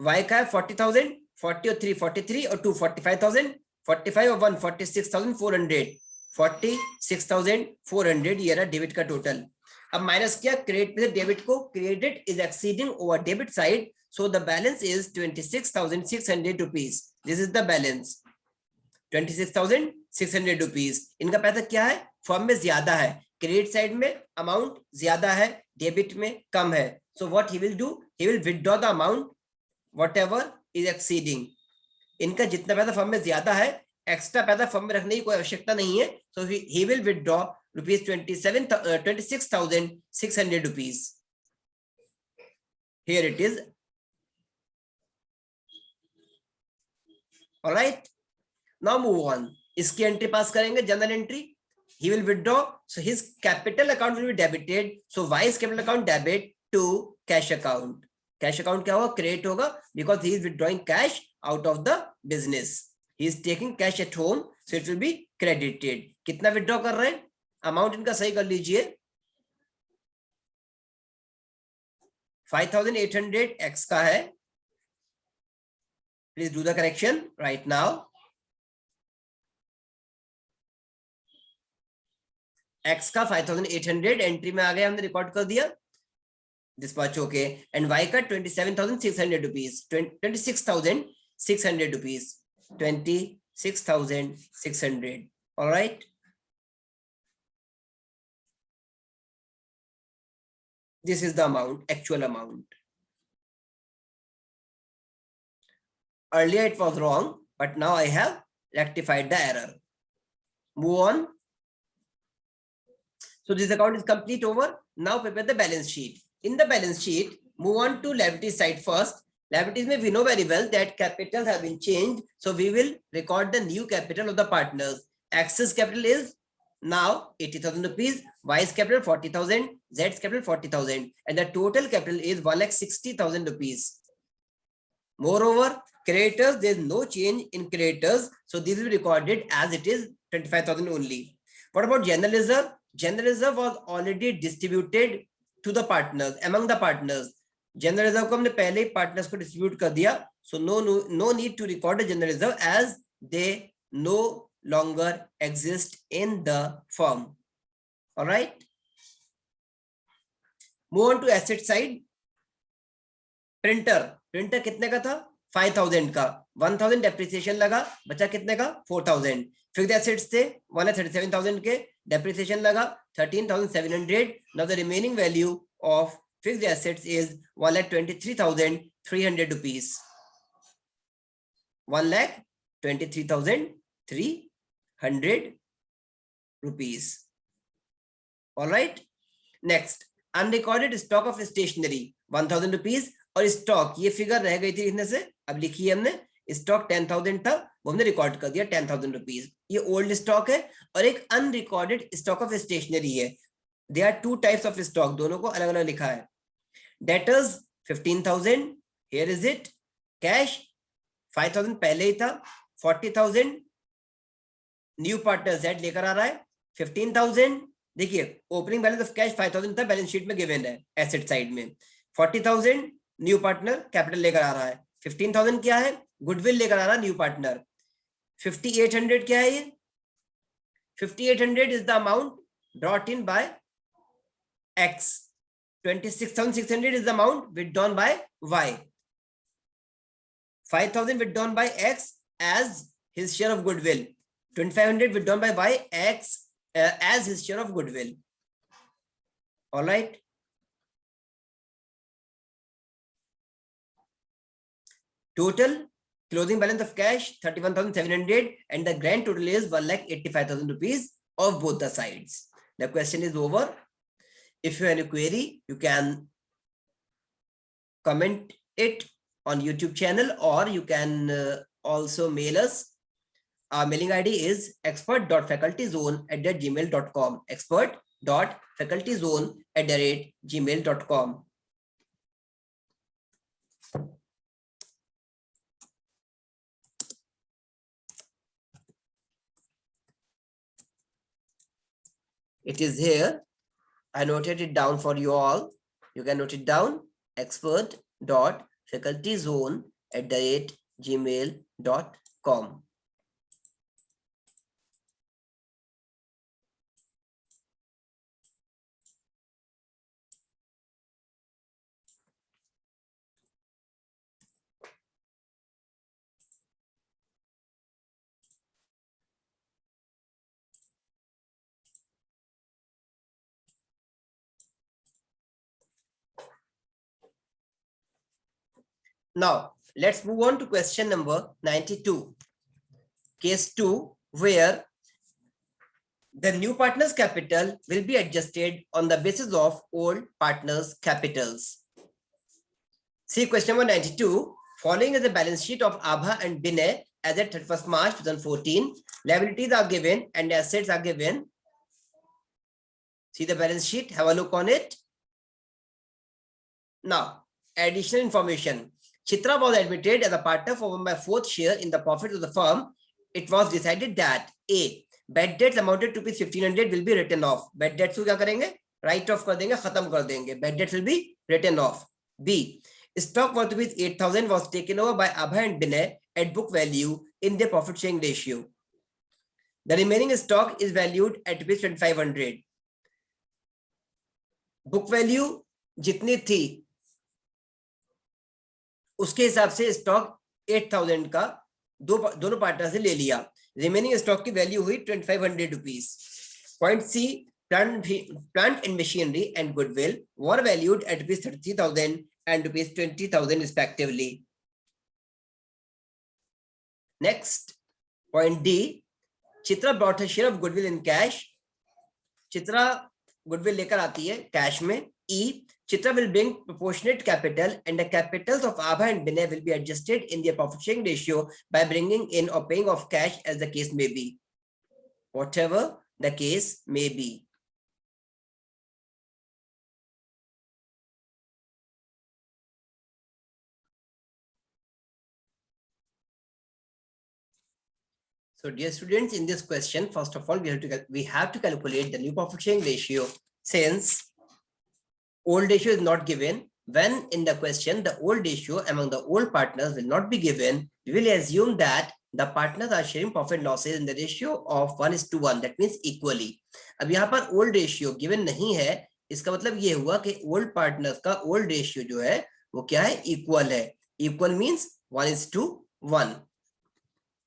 है 40,000, 40 और 3 43 और 2 45,000, 45 और 1 46,400, 46,400 ये रहा डेबिट का टोटल। अब माइनस किया क्रेडिट से डेबिट को, credit is exceeding over debit side, so the balance is 26,600 rupees. This is the balance 26,600 rupees. इनका पैसा क्या है? फर्म में ज्यादा है, क्रेडिट साइड में अमाउंट ज्यादा है, डेबिट में कम है। So what he will do, he will withdraw the amount whatever is exceeding. इनका जितना पैसा फर्म में ज्यादा है, एक्स्ट्रा पैसा फर्म में रखने की कोई आवश्यकता नहीं है। So he will withdraw ₹26,600 rupees. Here it is, alright. Now move on, इसकी एंट्री पास करेंगे, general entry. he will withdraw, so his capital account will be debited, so y's capital account debit to cash account. Cash account क्या होगा? Credit होगा, because he is withdrawing cash out of the business. He is taking cash at home, so it will be credited. कितना withdraw कर रहे हैं? Amount इनका सही कर लीजिए, 5,800 x का है। Please do the correction right now. x का 5,800 एंट्री में आ गया, हमने रिकॉर्ड कर दिया, डिस्पैच ओके। एंड y का 27,600 rupees, 26,600 rupees, 26,600, alright. This is the amount, actual amount. Earlier it was wrong, but now I have rectified the error. Move on. So this account is complete over. Now prepare the balance sheet. In the balance sheet, move on to liabilities side first. Liabilities में we know very well that capitals have been changed, so we will record the new capital of the partners. X's capital is now 80,000 rupees, Y's capital 40,000, Z's capital 40,000, and the total capital is 1,60,000 rupees. Moreover, creditors, there is no change in creditors, so this will be recorded as it is 25,000 only. What about general reserve? General reserve was already distributed to the partners, among the partners. General reserve को हमने पहले ही partners को distribute कर दिया, so no need to record the general reserve as they no longer exist in the firm. All right. Move on to asset side. Printer कितने का था? 5,000 का, 1,000 डेप्रिसिएशन लगा, बचा कितने का? 4,000। फिक्स्ड एसेट्स थे 137,000 के, डेप्रिसिएशन लगा 13,700। Now the remaining value of fixed assets is 1,23,300 rupees, 1,23,300 rupees, alright. Next, unrecorded stock of stationery 1,000 rupees, और स्टॉक ये फिगर रह गई थी लिखने से, अब लिखी है हमने, स्टॉक 10,000 था, वो हमने रिकॉर्ड कर दिया 10,000 रुपीज। ये ओल्ड स्टॉक है, और एक अनरिकॉर्डेड स्टॉक ऑफ स्टेशनरी है। They are two types of stock, दोनों को अलग अलग लिखा है। Debtors 15,000, here is it. Cash 5,000 पहले ही था, 40,000 न्यू पार्टनर जेड लेकर आ रहा है, 15,000 देखिए ओपनिंग बैलेंस ऑफ कैश 5,000 था, बैलेंस शीट में गिवन है एसेट साइड में। 40,000 न्यू पार्टनर कैपिटल लेकर आ रहा है, 15,000 क्या है? गुडविल लेकर आ रहा है न्यू पार्टनर। 5,800 क्या है? ये 5,800 is the amount brought in by X, 26,600 is the amount withdrawn by Y, 5,000 withdrawn by X as his share of goodwill, 2,500 withdrawn by Y, X as his share of goodwill. All right. Total closing balance of cash 31,700 and the grand total is 1,85,000 rupees of both the sides. The question is over. If you have any query, you can comment it on YouTube channel, or you can also mail us. Our mailing ID is expert.facultyzone@gmail.com. expert.facultyzone@gmail.com. It is here. I noted it down for you all. You can note it down. expert.facultyzone@gmail.com. Now, let's move on to question number 92. Case 2, where the new partner's capital will be adjusted on the basis of old partner's capitals. See question number 92. Following is the balance sheet of Abha and Binay as at 31st March 2014. Liabilities are given and assets are given. See the balance sheet. Have a look on it. Now, additional information. Chitra was admitted as a partner for 1/4 share in the profit of the firm. It was decided that A, bad debts amounted to 1500 will be written off. Bad debts को क्या करेंगे? Write off कर देंगे, खत्म कर देंगे. Bad debts will be written off. B, stock worth with 8,000 was taken over by Abha and Binay at book value in their profit sharing ratio. The remaining stock is valued at 2,500. Book value जितनी थी उसके हिसाब से stock 8,000 का दोनों partner से ले लिया. रिमेनिंग स्टॉक की वैल्यू हुई 2,500 rupees. Point C, plant and machinery and goodwill were valued at rupees 30,000 and rupees 20,000 respectively. Next, point D, Chitra brought her share of goodwill in cash. Chitra goodwill लेकर आती है cash में. E, Chitra will bring proportionate capital and the capitals of Abha and Binay will be adjusted in their profit sharing ratio by bringing in or paying off cash as the case may be. Whatever the case may be. So dear students, in this question, first of all, we have to calculate the new profit sharing ratio. Since old ratio is not given, when in the question the old ratio among the old partners will not be given, we will assume that the partners are sharing profit losses in the ratio of 1:1. That means equally. अब यहाँ पर old ratio given नहीं है, इसका मतलब ये हुआ कि old partners का old ratio जो है वो क्या है? Equal है. Equal means 1:1.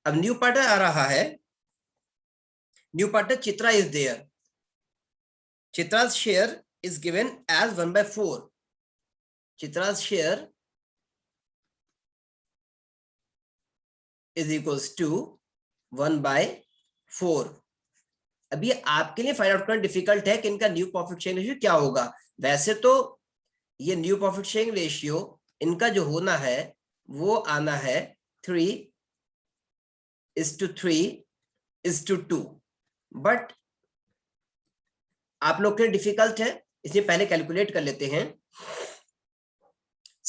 अब न्यू पार्टनर आ रहा है. New partner Chitra is there. Chitra's share is given as 1/4. Chitra's share is equals to 1/4. अभी आपके लिए फाइंड आउट करना डिफिकल्ट है कि इनका न्यू प्रॉफिट शेयरिंग रेशियो क्या होगा. वैसे तो ये न्यू प्रॉफिट शेयरिंग रेशियो इनका जो होना है वो आना है 3:3:2. बट आप लोग के लिए डिफिकल्ट है, इसलिए पहले कैलकुलेट कर लेते हैं.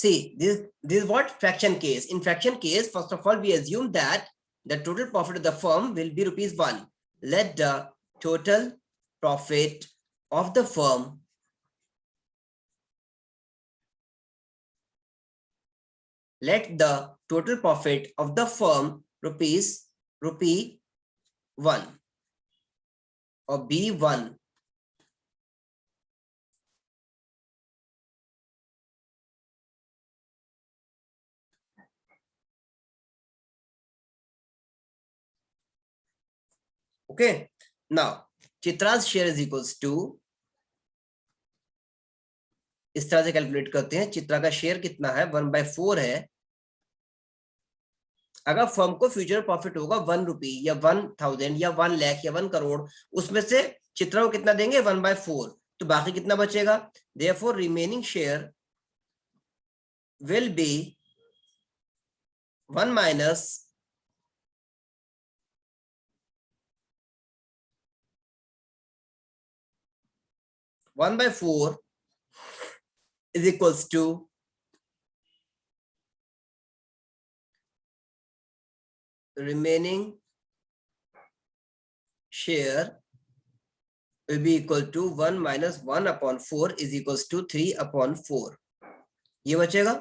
See, this is what fraction case. In fraction case, first of all, we assume that the total profit of the firm will be ₹1. Let the total profit of the firm ₹1 or B1. Okay, now Chitra's share is equals to, इस तरह से calculate करते हैं, चित्रा का share कितना है 1/4 है। अगर फर्म को फ्यूचर प्रॉफिट होगा 1 रुपी या 1000 या 1 लाख या 1 करोड़, उसमें से चित्रा को कितना देंगे 1/4, तो बाकी कितना बचेगा, therefore remaining share will be 1 minus 1/4 is equals to remaining share will be equal to 1 minus 1/4 is equals to 3/4, ये बचेगा।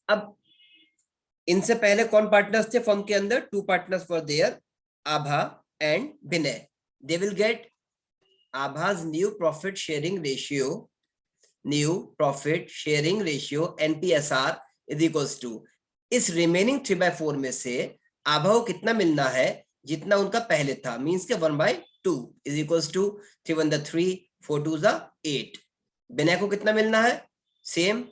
अब इनसे पहले कौन पार्टनर्स थे फर्म के अंदर, 2 partners were there, Abha and Vinay. They will get Abha's new profit sharing ratio NPSR is equals to, इस रिमेनिंग 3/4 में से आभा को कितना मिलना है जितना उनका पहले था, मींस के 1/2 is equals to 3 1 3 4 2 8। विनय को कितना मिलना है, same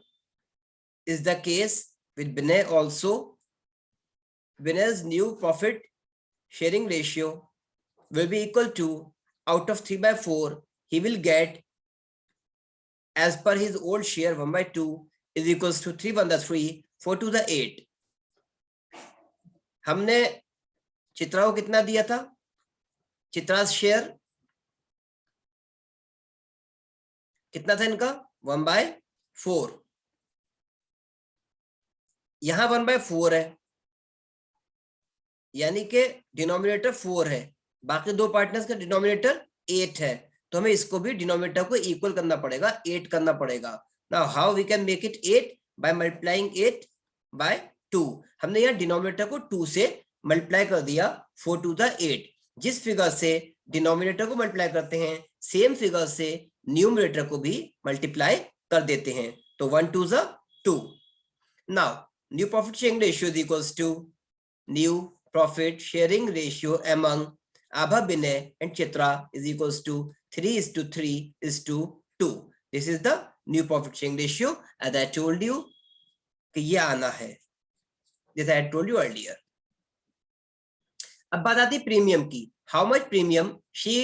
is the case with Vinay also। Vinay's new profit sharing ratio will be equal to, out of 3/4 he will get as per his old share 1/2 is equals to 3 1 3 4 2 8। हमने चित्रा को कितना दिया था, Chitra share कितना था इनका 1/4, यहां 1/4 है, यानी कि डिनोमिनेटर 4 है, बाकी 2 पार्टनर्स का डिनोमिनेटर 8 है, तो हमें इसको भी डिनोमिनेटर को इक्वल करना पड़ेगा, 8 करना पड़ेगा। Now how we can make it 8 by multiplying 8/2। हमने यहाँ डिनोमिनेटर को 2 से मल्टीप्लाई कर दिया, 4 2 8। जिस फिगर से डिनोमिनेटर को मल्टीप्लाई करते हैं, सेम फिगर से न्यूमरेटर को भी मल्टीप्लाई कर देते हैं, तो 1 2 2। Now new profit sharing ratio is equals to new profit sharing ratio among Abha, Binay and Chitra is equals to 3:3:2। This is the new profit sharing ratio as I told you कि ये आना है, this I had told you earlier। अब बात आती है premium की, how much premium she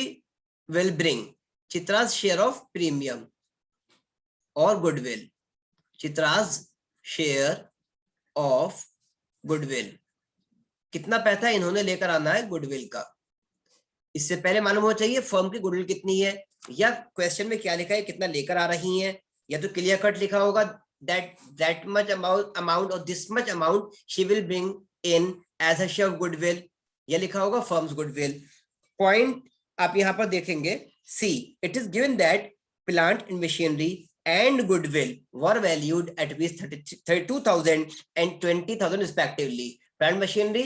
will bring, Chitra's share of premium or goodwill, Chitra's share of goodwill, कितना पैसा इन्होंने लेकर आना है गुडविल का। इससे पहले मालूम होना चाहिए फर्म की गुडविल कितनी है, या क्वेश्चन में क्या लिखा है कितना लेकर आ रही हैं, या तो क्लियर कट लिखा होगा that much amount or this much amount she will bring in as a share of goodwill, या लिखा होगा फर्म्स गुडविल। पॉइंट आप यहाँ पर देखेंगे, see it is given that plant and machinery and goodwill were valued at rupees 32,000 and 20,000 respectively। Plant machinery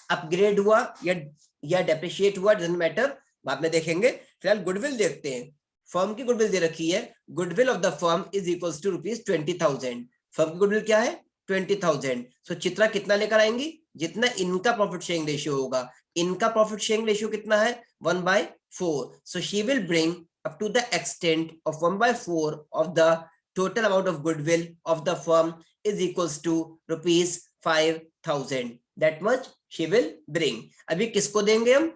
upgrade हुआ या depreciate हुआ, डजंट मैटर, बाद में देखेंगे। फिलहाल गुडविल देखते हैं, फर्म की गुडविल दे रखी है, goodwill of the firm is equals to rupees 20,000। Firm की गुडविल क्या है 20,000। सो चित्रा कितना लेकर आएंगी, जितना इनका प्रॉफिट शेयरिंग रेशियो होगा, इनका प्रॉफिट शेयरिंग रेशियो कितना है 1/4। So she will bring up to the extent of 1/4 of the total amount of goodwill of the firm is equals to rupees 5,000। that much she will bring। अभी किसको देंगे हम,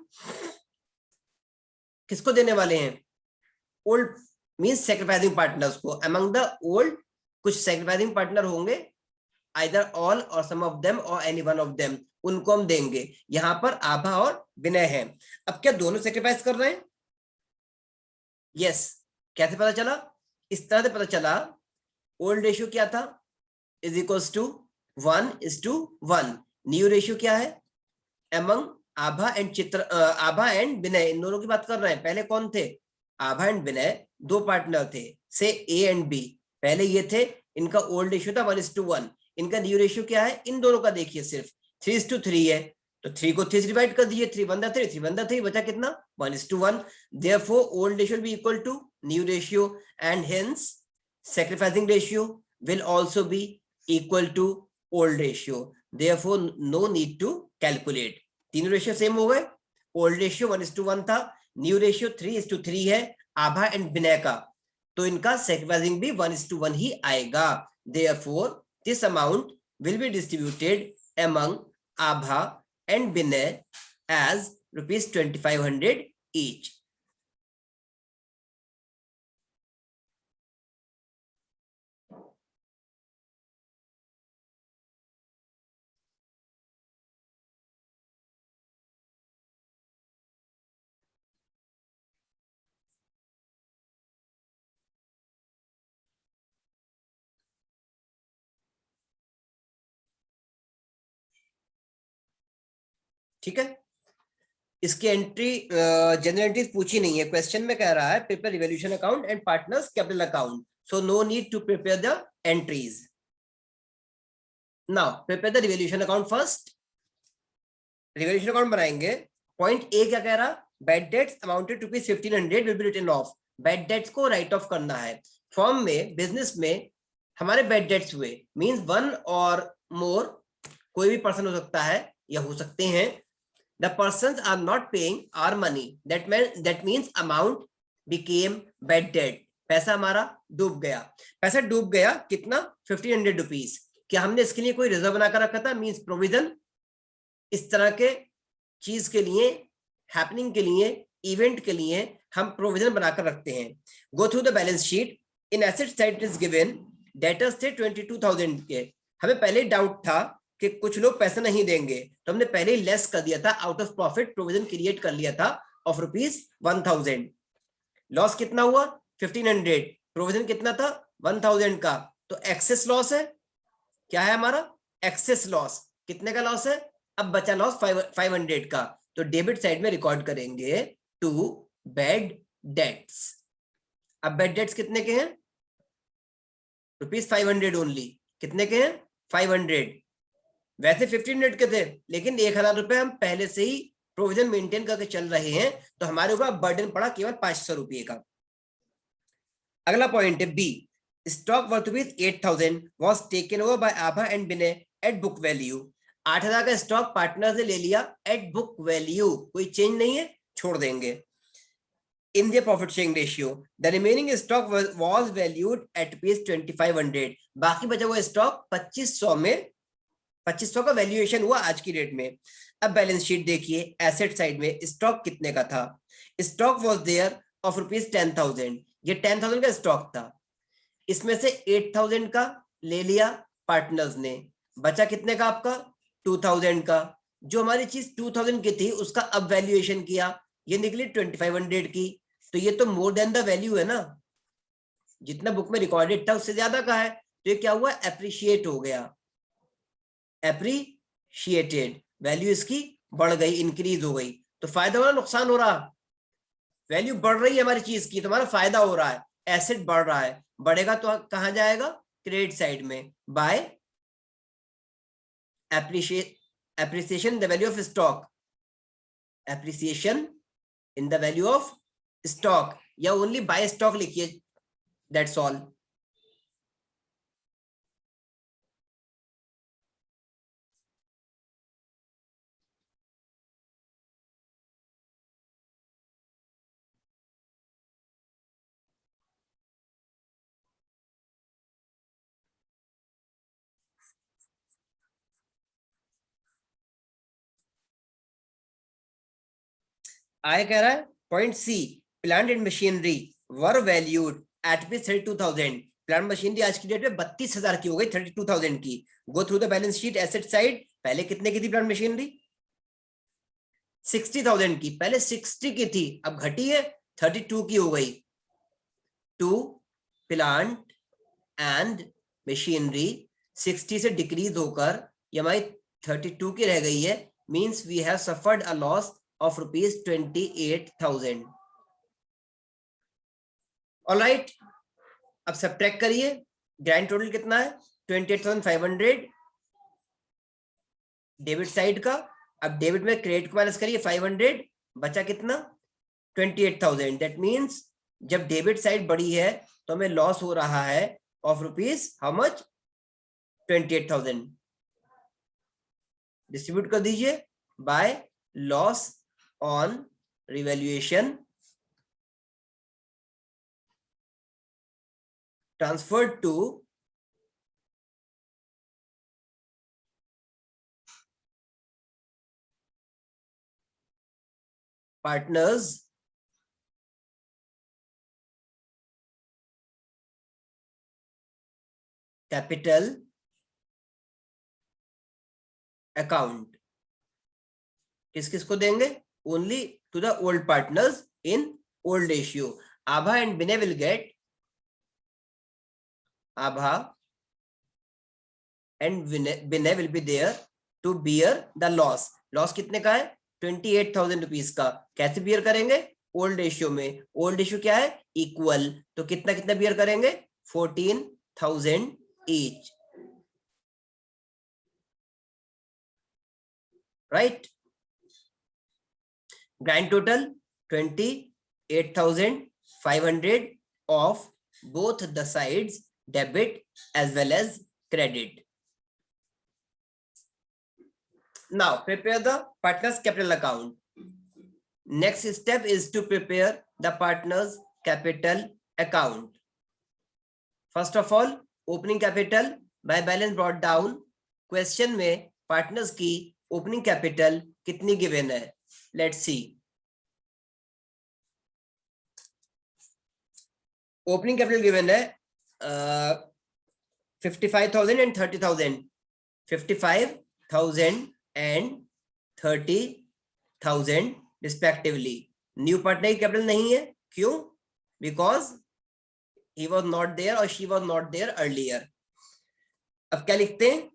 किसको देने वाले हैं, ओल्ड मींस सैक्रिफाइसिंग पार्टनर्स को। among the old कुछ सैक्रिफाइसिंग पार्टनर होंगे, either all or some of them or any one of them, उनको हम देंगे। यहां पर आभा और विनय है। अब क्या दोनों सैक्रिफाइस कर रहे हैं, यस। कैसे पता चला, इस तरह से पता चला, ओल्ड रेशियो क्या था is equals to 1:1। New ratio क्या है, एमंग आभा एंड चित्र, आभा एंड विनय, इन दोनों की बात कर रहे हैं। पहले कौन थे, आभा एंड विनय 2 पार्टनर थे, से ए एंड बी, पहले ये थे, इनका ओल्ड रेशियो था 1:1। इनका न्यू रेशियो क्या है, इन दोनों का देखिए सिर्फ 3:3 है, तो 3 को 3 से डिवाइड कर दीजिए, 3 1 3 3 1 3, बचा कितना 1:1। therefore old ratio will be equal to new ratio and hence sacrificing ratio will also be equal to old ratio। therefore no need to calculate, तीनों रेशियो सेम हो गए। ओल्ड रेशियो 1:1 था, न्यू रेशियो 3:3 है आभा and विनय का, तो इनका sacrificing भी 1:1 ही आएगा। Therefore, this amount will be distributed among Abha and Vinay as ₹2500 each. ठीक है, इसकी एंट्री जनरल एंट्रीज पूछी नहीं है, क्वेश्चन में कह रहा है prepare revaluation account and partners capital account, so no need to prepare the entries. Now prepare the revaluation account first. Revaluation account बनाएंगे। पॉइंट ए क्या कह रहा, bad debts amounted to ₹1500 will be written off. Bad debts को write off करना है। Firm में business में हमारे बैड डेट्स हुए मींस वन और मोर, कोई भी पर्सन हो सकता है या हो सकते हैं। The persons are not paying our money. That means amount became bad debt. पैसा हमारा डूब गया। पैसा डूब गया कितना, ₹1500। क्या हमने इसके लिए कोई रिजर्व बनाकर रखा था, मींस प्रोविजन? इस तरह के चीज के लिए, हैपनिंग के लिए, इवेंट के लिए हम प्रोविजन बनाकर रखते हैं। Go through the balance sheet. In asset side it is given debtors थे 22,000 के। हमें पहले डाउट था कि कुछ लोग पैसा नहीं देंगे, तो हमने पहले ही लेस कर दिया था, out of profit provision create कर लिया था ऑफ ₹1,000। लॉस कितना हुआ, 1500। प्रोविजन कितना था, 1000 का, तो एक्सेस लॉस है। क्या है हमारा एक्सेस लॉस, कितने का लॉस है, अब बचा लॉस 500 का, तो डेबिट साइड में रिकॉर्ड करेंगे टू बैड डेट्स। अब बैड डेट्स कितने के हैं, ₹500 ओनली। कितने के हैं, 500। वैसे 1500 के थे, लेकिन 1000 रुपए हम पहले से ही प्रोविजन मेंटेन करके चल रहे हैं, तो हमारे ऊपर बर्डन पड़ा केवल 500 रुपए का। अगला पॉइंट है B, stock worth ₹8,000 was taken over by Abha and Vinay at book value. 8,000 का स्टॉक पार्टनर से ले लिया एट बुक वैल्यू, कोई चेंज नहीं है, छोड़ देंगे। In their profit sharing ratio, the remaining stock was valued at ₹2,500। बाकी बचा हुआ स्टॉक 2500 में, 2500 का वैल्यूएशन हुआ आज की डेट में। अब बैलेंस शीट देखिए, एसेट साइड में स्टॉक कितने का था, स्टॉक वाज देयर ऑफ ₹10,000। ये 10,000 का स्टॉक था, इसमें से 8,000 का ले लिया पार्टनर्स ने, बचा कितने का आपका 2,000 का। जो हमारी चीज 2,000 की थी उसका अब वैल्यूएशन किया, ये निकली 2,500 की, तो ये तो मोर देन द वैल्यू है ना, जितना बुक में रिकॉर्डेड था उससे ज्यादा का है, तो ये क्या हुआ, एप्रिशिएट हो गया, एप्रिशिएटेड, वैल्यू इसकी बढ़ गई, इंक्रीज हो गई। तो फायदा हो रहा, नुकसान हो रहा, वैल्यू बढ़ रही है हमारी चीज की, तुम्हारा फायदा हो रहा है, एसेट बढ़ रहा है, बढ़ेगा तो कहां जाएगा, क्रेडिट साइड में, by appreciation the value of stock, appreciation in the value of stock, या ओनली बाय स्टॉक लिखिए, दैट्स ऑल। आय कह रहा है point C, plant and machinery were valued at ₹32,000। Plant machinery आज की डेट में 32,000 की हो गई 32,000 की। Go through the balance sheet, asset side, पहले कितने की थी प्लांट मशीनरी, 60,000 की, पहले 60 की थी, अब घटी है 32 की हो गई। टू प्लांट एंड मशीनरी 60 से डिक्रीज होकर ये हमारी 32 की रह गई है, means we have suffered a loss of ₹28,000। Alright, अब सब्ट्रैक्ट करिए, ग्रैंड टोटल कितना है 28,500 डेबिट साइड का। अब डेबिट में क्रेडिट को माइनस करिए 500, बचा कितना 28,000। दैट मींस जब डेबिट साइड बड़ी है तो हमें लॉस हो रहा है of rupees how much 28,000। Distribute कर दीजिए by loss on revaluation transferred to partners capital account. किस किस को देंगे? Only to the old partners in old ratio. Abha and Vinay will get, Abha and Vinay will be there to bear the loss. Loss कितने का है? 28,000 rupees का। कैसे बियर करेंगे? ओल्ड रेशियो में। ओल्ड रेशियो क्या है? इक्वल। तो कितना कितना बियर करेंगे? 14,000 each, right. Grand total 28,500 of both the sides, debit as well as credit. Now prepare the partners capital account. Next step is to prepare the partners capital account. First of all, opening capital by balance brought down. Question में partners की opening capital कितनी given है? Let's see. Opening capital given है 55,000 and 30,000, 55,000 and 30,000 respectively. New partner की capital नहीं है, क्यों? Because he was not there और she was not there earlier. अब क्या लिखते हैं?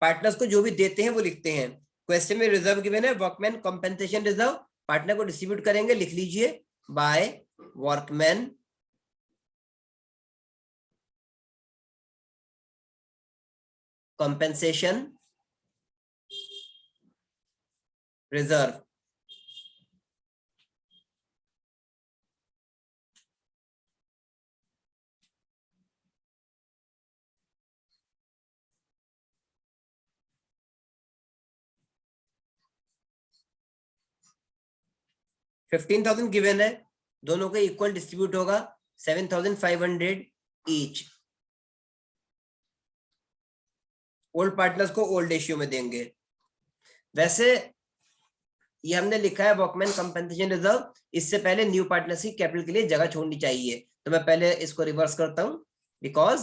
पार्टनर्स को जो भी देते हैं वो लिखते हैं। क्वेश्चन में रिजर्व गिवन है, वर्कमैन कंपेंसेशन रिजर्व। पार्टनर को डिस्ट्रीब्यूट करेंगे, लिख लीजिए by workman compensation reserve। $15,000 given है, दोनों के इक्वल डिस्ट्रीब्यूट होगा, 7,500 ईच। ओल्ड पार्टनर्स को ओल्ड रेशियो में देंगे। वैसे ये हमने लिखा है वर्कमैन कंपेंसेशन रिजर्व, इससे पहले न्यू पार्टनर्स की कैपिटल के लिए जगह छोड़नी चाहिए, तो मैं पहले इसको रिवर्स करता हूं। बिकॉज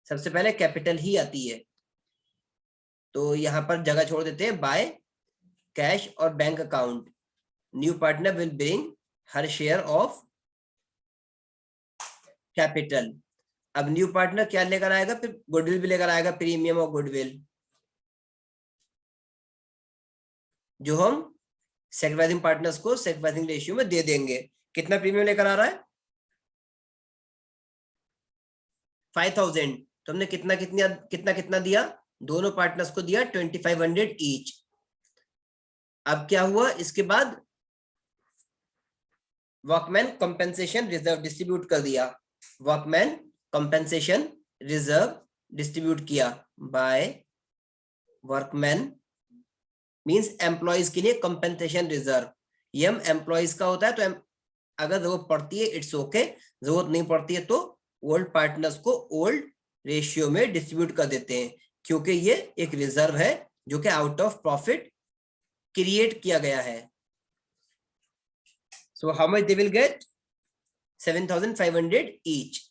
सबसे पहले कैपिटल ही आती है, तो यहां पर जगह छोड़ देते हैं बाय कैश और bank account. New partner will bring her share of capital. अब न्यू पार्टनर क्या लेकर आएगा? फिर गुडविल भी लेकर आएगा, प्रीमियम और गुडविल, जो हम सेक्रीफाइसिंग पार्टनर्स को सेक्रीफाइसिंग रेशियो में दे देंगे। कितना प्रीमियम लेकर आ रहा है? 5,000। तो हमने कितना कितना कितना दिया? दोनों पार्टनर्स को दिया 2,500 ईच। अब क्या हुआ इसके बाद? वर्कमैन कंपेंसेशन रिजर्व डिस्ट्रीब्यूट कर दिया। वर्कमैन कंपेंसेशन रिजर्व डिस्ट्रीब्यूट किया बाय वर्कमैन मींस एम्प्लॉइज के लिए कंपेंसेशन रिजर्व। ये हम एम्प्लॉइज का होता है, तो अगर जरूरत पड़ती है इट्स ओके, जरूरत नहीं पड़ती है तो ओल्ड पार्टनर्स को ओल्ड रेशियो में डिस्ट्रीब्यूट कर देते हैं, क्योंकि ये एक रिजर्व है जो कि आउट ऑफ प्रॉफिट क्रिएट किया गया है। So how much they will gate? 7,500 each.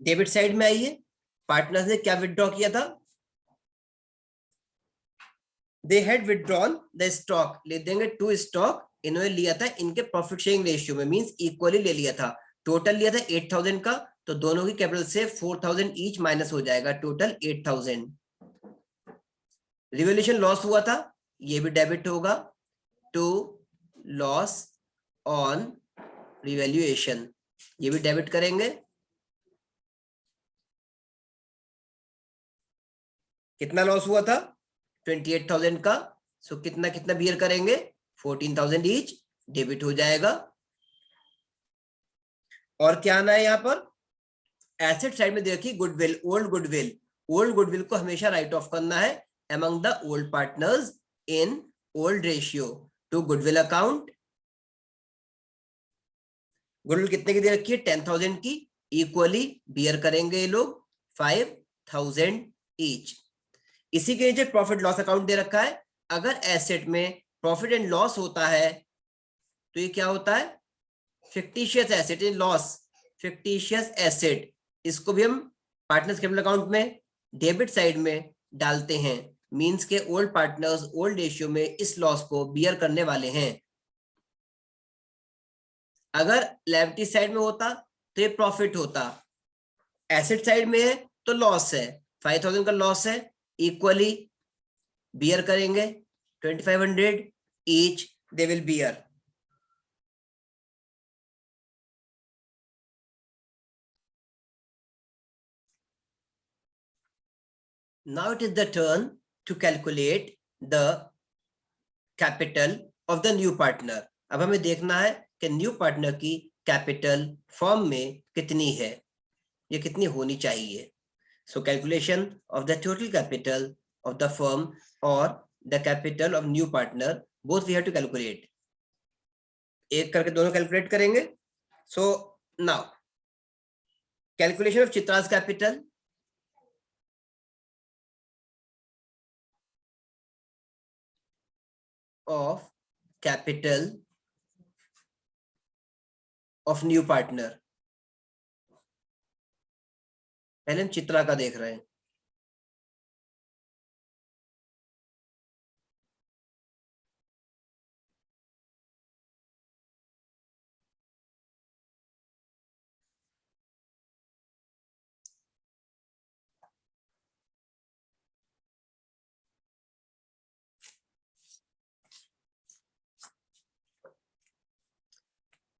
Debit side में आइए, पार्टनर्स ने क्या विथड्रॉ किया था? They had withdrawn the stock, ले देंगे टू स्टॉक, इन्होंने लिया था इनके प्रॉफिट शेयरिंग रेशियो में, मींस इक्वली ले लिया था। टोटल लिया था 8,000 का, तो दोनों की कैपिटल से 4,000 ईच माइनस हो जाएगा, टोटल 8,000। रिवॉल्यूशन लॉस हुआ था, ये भी डेबिट होगा टू लॉस ऑन रिवैल्यूएशन, ये भी डेबिट करेंगे। कितना लॉस हुआ था? 28,000 का, सो कितना कितना बियर करेंगे? 14,000 ईच, डेबिट हो जाएगा। और क्या आना है यहाँ पर? एसेट साइड में देखिए गुडविल, ओल्ड गुडविल को हमेशा राइट ऑफ करना है among the old partners in old ratio to goodwill account। Goodwill कितने की दे रखी है? 10,000 की। इक्वली बियर करेंगे ये लोग 5,000 ईच। इसी के नीचे प्रॉफिट लॉस अकाउंट दे रखा है। अगर एसेट में प्रॉफिट एंड लॉस होता है तो ये क्या होता है? फिक्टिशियस एसेट इन लॉस, फिक्टिशियस एसेट। इसको भी हम पार्टनर्स कैपिटल अकाउंट में डेबिट साइड में डालते हैं। मींस के ओल्ड पार्टनर्स ओल्ड रेशियो में इस लॉस को बियर करने वाले हैं। अगर लायबिलिटी साइड में होता तो ये प्रॉफिट होता, एसेट साइड में है तो लॉस है, 5,000 का लॉस है, इक्वली बियर करेंगे 2,500 each, they will beer. Now it is the turn to calculate the capital of the new partner। अब हमें देखना है कि न्यू पार्टनर की कैपिटल फर्म में कितनी है, ये कितनी होनी चाहिए। So calculation of the total capital of the firm और the capital of new partner, both we have to calculate. एक करके दोनों कैलकुलेट करेंगे। So now calculation of Chitra's capital. of capital of new partner। पहले हम चित्रा का देख रहे हैं।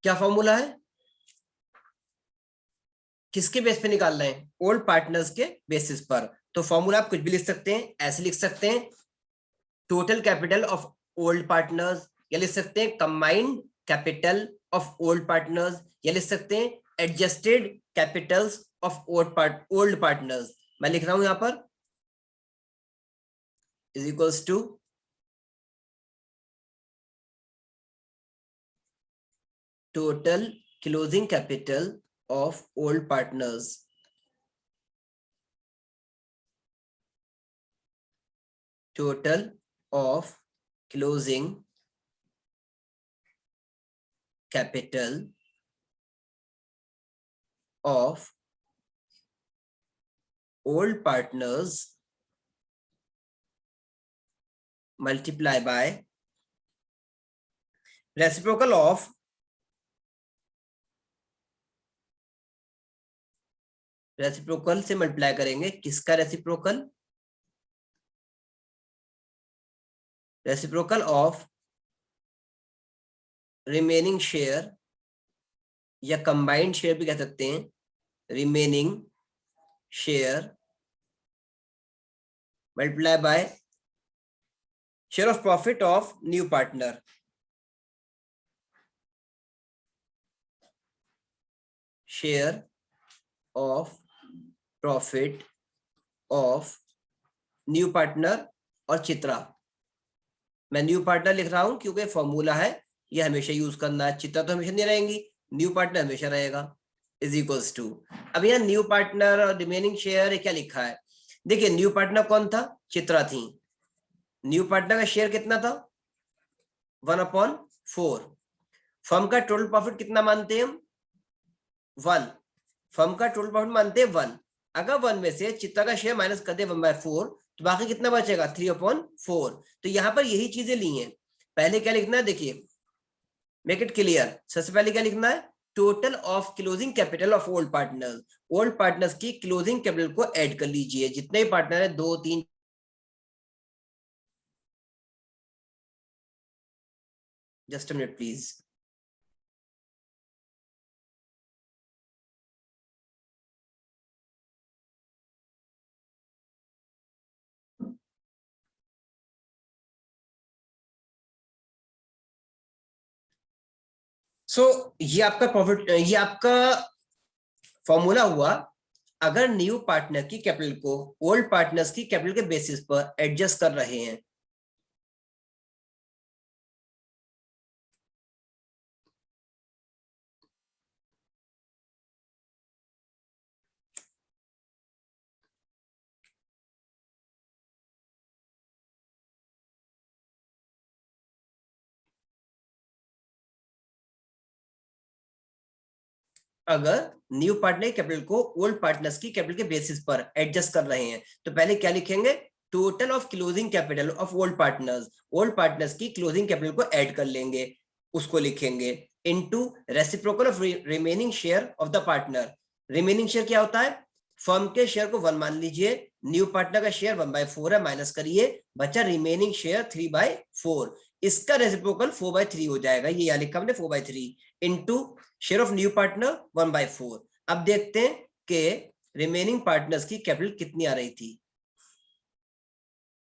क्या फॉर्मूला है, किसके बेस पे निकाल रहे हैं? ओल्ड पार्टनर्स के बेसिस पर। तो फॉर्मूला आप कुछ भी लिख सकते हैं, ऐसे लिख सकते हैं total capital of old partners, या लिख सकते हैं combined capital of old partners, या लिख सकते हैं adjusted capitals of old partners. मैं लिख रहा हूं यहां पर is equals to total closing capital of old partners, total of closing capital of old partners multiply by reciprocal of reciprocal से मल्टीप्लाई करेंगे। किसका reciprocal? Reciprocal of remaining share, या कंबाइंड शेयर भी कह सकते हैं, remaining share multiply by share of profit of new partner, share of profit of new partner और चित्रा। मैं न्यू पार्टनर लिख रहा हूं क्योंकि फॉर्मूला है, ये हमेशा यूज करना है। चित्रा तो हमेशा नहीं रहेंगी, न्यू पार्टनर हमेशा रहेगा। इज इक्वल्स टू, अब यहाँ न्यू पार्टनर और रिमेनिंग शेयर क्या लिखा है? देखिए न्यू पार्टनर कौन था? चित्रा थी। न्यू पार्टनर का शेयर कितना था? 1/4। फर्म का टोटल प्रॉफिट कितना मानते हैं हम? 1। फर्म का टोटल प्रॉफिट मानते हैं 1। अगर 1 में से चित्रा का शेयर माइनस कर दे 1/4 तो बाकी कितना बचेगा? 3/4। तो यहाँ पर यही चीजें ली हैं। पहले क्या लिखना है, देखिए मेक इट क्लियर। सबसे पहले क्या लिखना है? Total of closing capital of old partners. Old partners की क्लोजिंग कैपिटल को ऐड कर लीजिए, जितने भी पार्टनर है 2 3। Just a minute please. So ये आपका प्रॉफिट, ये आपका फॉर्मूला हुआ अगर न्यू पार्टनर की कैपिटल को ओल्ड पार्टनर्स की कैपिटल के बेसिस पर एडजस्ट कर रहे हैं, अगर न्यू पार्टनर कैपिटल को ओल्ड पार्टनर्स की कैपिटल के बेसिस पर एडजस्ट कर रहे हैं, तो पहले क्या लिखेंगे, total of closing capital of old partners की क्लोजिंग कैपिटल को ऐड कर लेंगे, उसको लिखेंगे into reciprocal of remaining share of the partner. Remaining share क्या होता है, फर्म के शेयर को 1 मान लीजिए, न्यू पार्टनर का शेयर 1/4 है, माइनस करिए, बचा रिमेनिंग शेयर 3/4, इसका रेसिप्रोकल 4/3 हो जाएगा, ये यहां लिखा हमने 4/3 into share of new partner 1/4। अब देखते हैं कि रिमेनिंग पार्टनर्स की कैपिटल कितनी आ रही थी,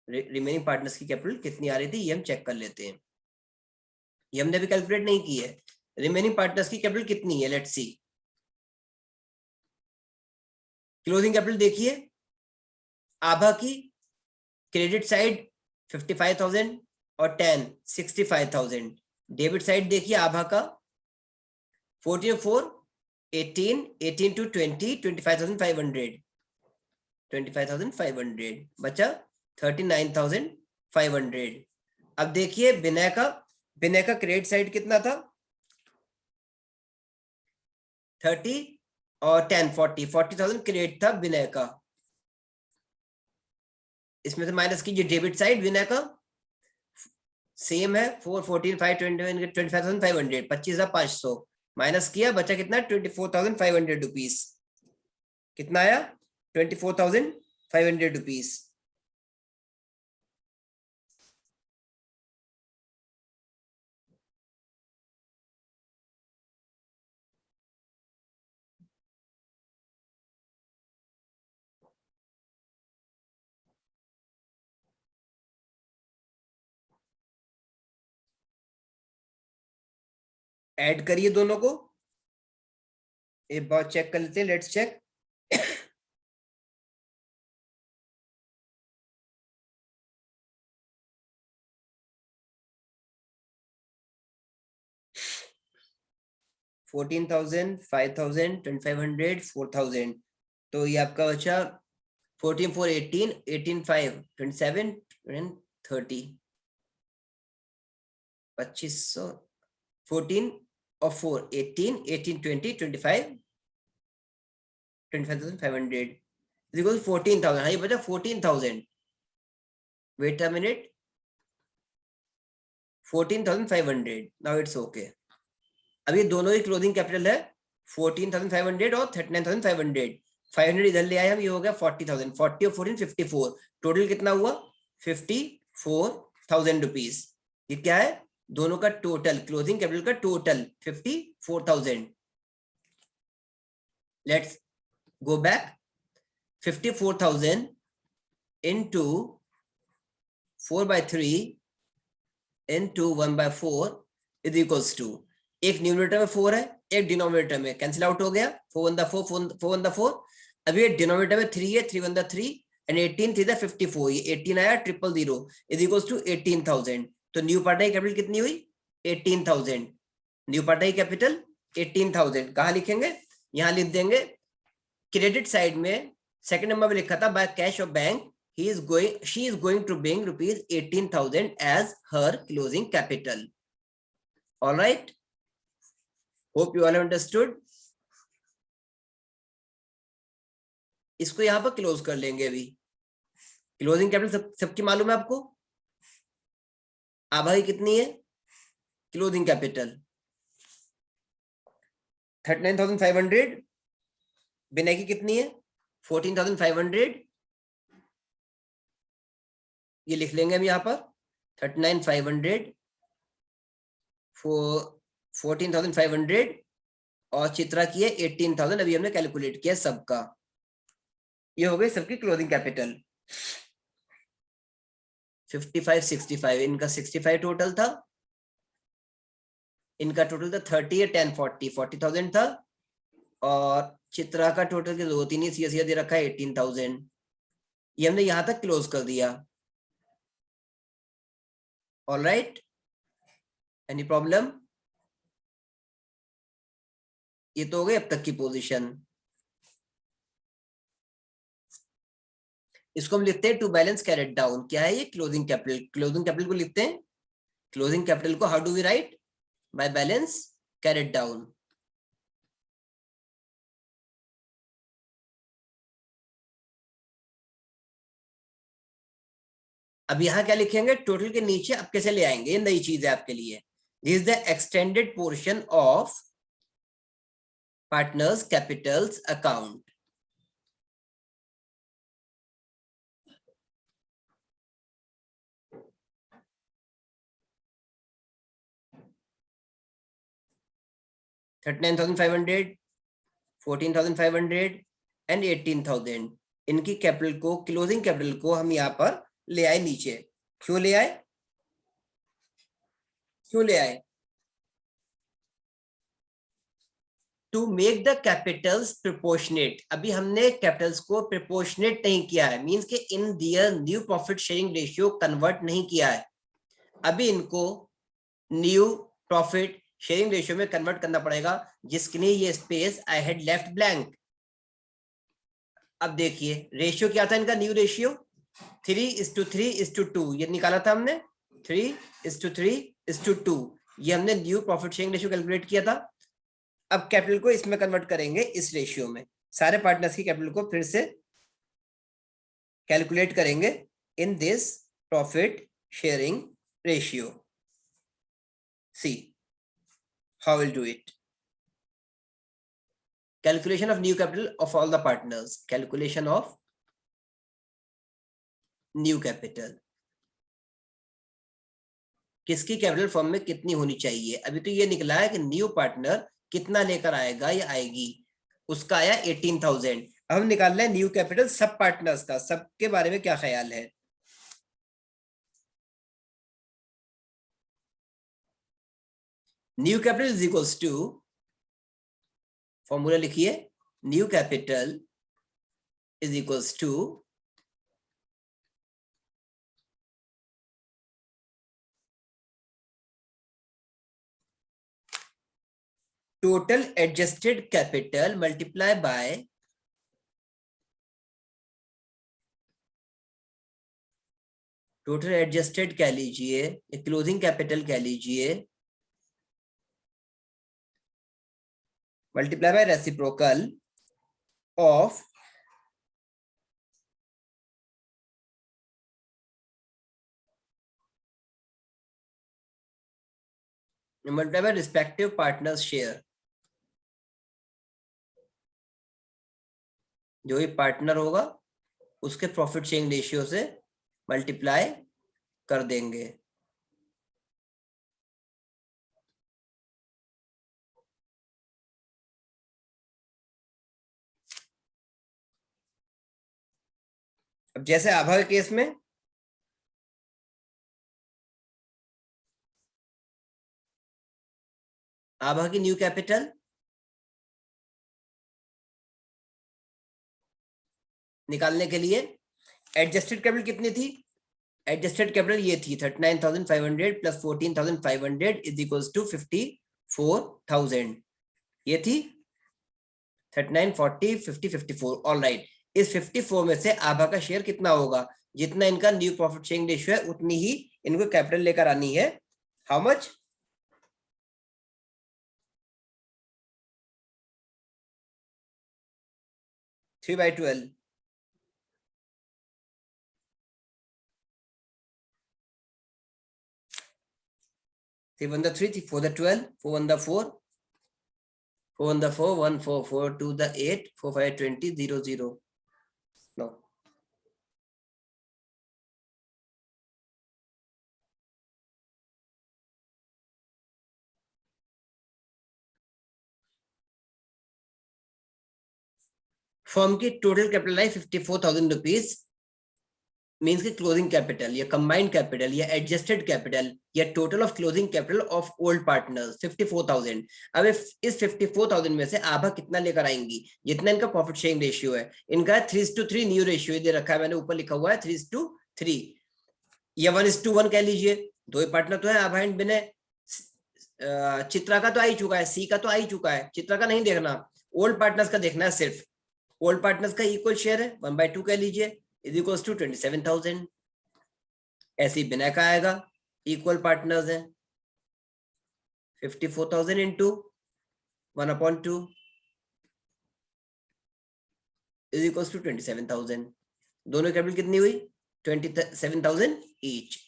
रिमेनिंग पार्टनर्स की कैपिटल कितनी आ रही थी, ये हम चेक कर लेते हैं। ये हमने अभी कैलकुलेट नहीं की है। रिमेनिंग पार्टनर्स की कैपिटल कितनी है, लेट्स सी। क्लोजिंग कैपिटल देखिए, आभा की क्रेडिट साइड 55,000 और 10 65,000। डेबिट साइड देखिए आभा का 14 4 18 18 to 20 25,500 25,500 बचा 39,500। अब देखिए विनय का क्रेडिट साइड कितना था, 30 और 10 40,000 क्रेडिट था विनय का। इसमें से माइनस कीजिए डेबिट साइड, विनय का सेम है 4 14 5 25,500 25,500 माइनस किया, बचा कितना 24,500 रुपीज। कितना आया 24,500 रुपीज। ऐड करिए दोनों को, एक बार चेक कर लेते हैं, लेट्स चेक। $14,000 5,000 2,500 4,000, तो ये आपका बचा 14 4 18 18 5 27 and 30 2500 14 और 4 18 18 20 25 25,500 इक्वल 14,000। हाँ ये बचा 14,000, wait a minute, 14,500। Now it's okay. अब ये दोनों ही क्लोजिंग कैपिटल है 14,500 और 39,500। 500 इधर ले आए हम, ये हो गया 40,000। 40 और 14 54, टोटल कितना हुआ 54,000 रुपीज। ये क्या है, दोनों का टोटल, क्लोजिंग कैपिटल का total 54,000। Let's go back, 54,000 into 4/3 into 1/4 is equals to, एक न्यूमरेटर में 4 है, एक डिनोमिनेटर में, कैंसिल आउट हो गया, 4 1 4 4 1 4। अब ये डिनोमिनेटर में 3 है, 3 1 3 एंड 18 3 54, ये 18 आया 000 इज इक्वल्स टू 18,000। तो न्यू पार्टनर की कैपिटल कितनी हुई 18,000। न्यू पार्टनर की कैपिटल 18,000 कहाँ लिखेंगे, यहां लिख देंगे क्रेडिट साइड में सेकंड नंबर में लिखा था बाय कैश और bank, she is going to bring rupees 18,000 as her closing capital. All right, hope you all have understood. इसको यहां पर क्लोज कर लेंगे। अभी क्लोजिंग कैपिटल सबकी मालूम है आपको, आभा की कितनी है क्लोजिंग कैपिटल 39,500, विनय की कितनी है 14,500, ये लिख लेंगे हम यहाँ पर 39,500 14,500 और चित्रा की है 18,000। अभी हमने कैलकुलेट किया सबका, ये हो गई सबकी क्लोजिंग कैपिटल 55 65। इनका 65 टोटल था, इनका टोटल था 30 10 40 40,000 था, और चित्रा का टोटल की जरूरत ही नहीं, सीधा सीधा दे रखा है 18,000। ये हमने यहां तक क्लोज कर दिया। All right, any problem? ये तो हो गई अब तक की पोजीशन। इसको हम लिखते हैं टू बैलेंस कैरेट डाउन। क्या है ये? Closing capital. क्लोजिंग कैपिटल को लिखते हैं, क्लोजिंग कैपिटल को how do we write? By balance carried down. अब यहां क्या लिखेंगे? टोटल के नीचे अब कैसे ले आएंगे? ये नई चीज है आपके लिए। This is the extended portion of partners Capitals account. $39,500, $14,500 and 18,000। इनकी कैपिटल को, क्लोजिंग कैपिटल को हम यहाँ पर ले आए नीचे। क्यों ले आए? क्यों ले आए? To make the capitals proportionate. अभी हमने कैपिटल्स को प्रोपोर्शनेट नहीं किया है, मींस के in their new profit sharing ratio convert नहीं किया है। अभी इनको न्यू प्रॉफिट शेयरिंग रेशियो में कन्वर्ट करना पड़ेगा, जिसके लिए ये space I had left blank. अब देखिए रेशियो क्या था इनका, न्यू रेशियो 3:3:2। ये निकाला था हमने 3:3:2। ये हमने new profit sharing ratio calculate किया था। अब कैपिटल को इसमें कन्वर्ट करेंगे, इस रेशियो में। सारे पार्टनर्स की कैपिटल को फिर से कैलकुलेट करेंगे in this profit sharing ratio. See how will do it. Calculation of new capital of all the partners. Calculation of new capital. किसकी कैपिटल फॉर्म में कितनी होनी चाहिए? अभी तो ये निकला है कि न्यू पार्टनर कितना लेकर आएगा या आएगी, उसका आया 18,000। अब हम निकाल रहे हैं न्यू कैपिटल सब पार्टनर्स का। सबके बारे में क्या ख्याल है? New capital is equals to, formula लिखिए, new capital is equals to total adjusted capital multiply by total adjusted कह लीजिए, क्लोजिंग कैपिटल कह लीजिए, multiply by reciprocal of multiply by respective partners share. जो भी पार्टनर होगा उसके प्रॉफिट शेयरिंग रेशियो से मल्टीप्लाई कर देंगे। अब जैसे आभा के केस में आभा की न्यू कैपिटल निकालने के लिए एडजस्टेड कैपिटल कितनी थी? एडजस्टेड कैपिटल ये थी 39,500 प्लस 14,500 इज इक्वल्स टू 54,000। ये थी 39, 40, 50, 54। ऑल राइट, इस 54 में से आभा का शेयर कितना होगा? जितना इनका न्यू प्रॉफिट शेयरिंग रेशियो है उतनी ही इनको कैपिटल लेकर आनी है। How much? 3/12। 3 1 the 3, 4 the 12, 4 1 the 4, 4 1 the 4, 1 4 4 2 the 8, 4 5 20 0 0। No, firm की टोटल कैपिटल है 54,000 रुपीज। मीन्स की क्लोजिंग कैपिटल या कंबाइंड कैपिटल या एडजस्टेड कैपिटल या total of closing capital of old partners 54,000। अब इस 54,000 में से आभा कितना लेकर आएंगी, जितना इनका प्रॉफिट शेयरिंग रेशियो है, इनका 3:3 न्यू रेशियो दे रखा है, मैंने ऊपर लिखा हुआ है 3:3 या 1:1 कह लीजिए। दो ही पार्टनर तो है आभा एंड विनय। चित्रा का तो आ ही चुका है, सी का तो आ ही चुका है, चित्रा का नहीं देखना, ओल्ड पार्टनर्स का देखना है सिर्फ। ओल्ड पार्टनर्स का इक्वल शेयर है 1/2 कह लीजिए, इज इक्वल्स टू 27,000। ऐसे ही विनय का आएगा, इक्वल पार्टनर्स हैं, 54,000 इंटू 1/2 इज इक्वल्स टू 27,000। दोनों कैपिटल कितनी हुई, 27,000 ईच।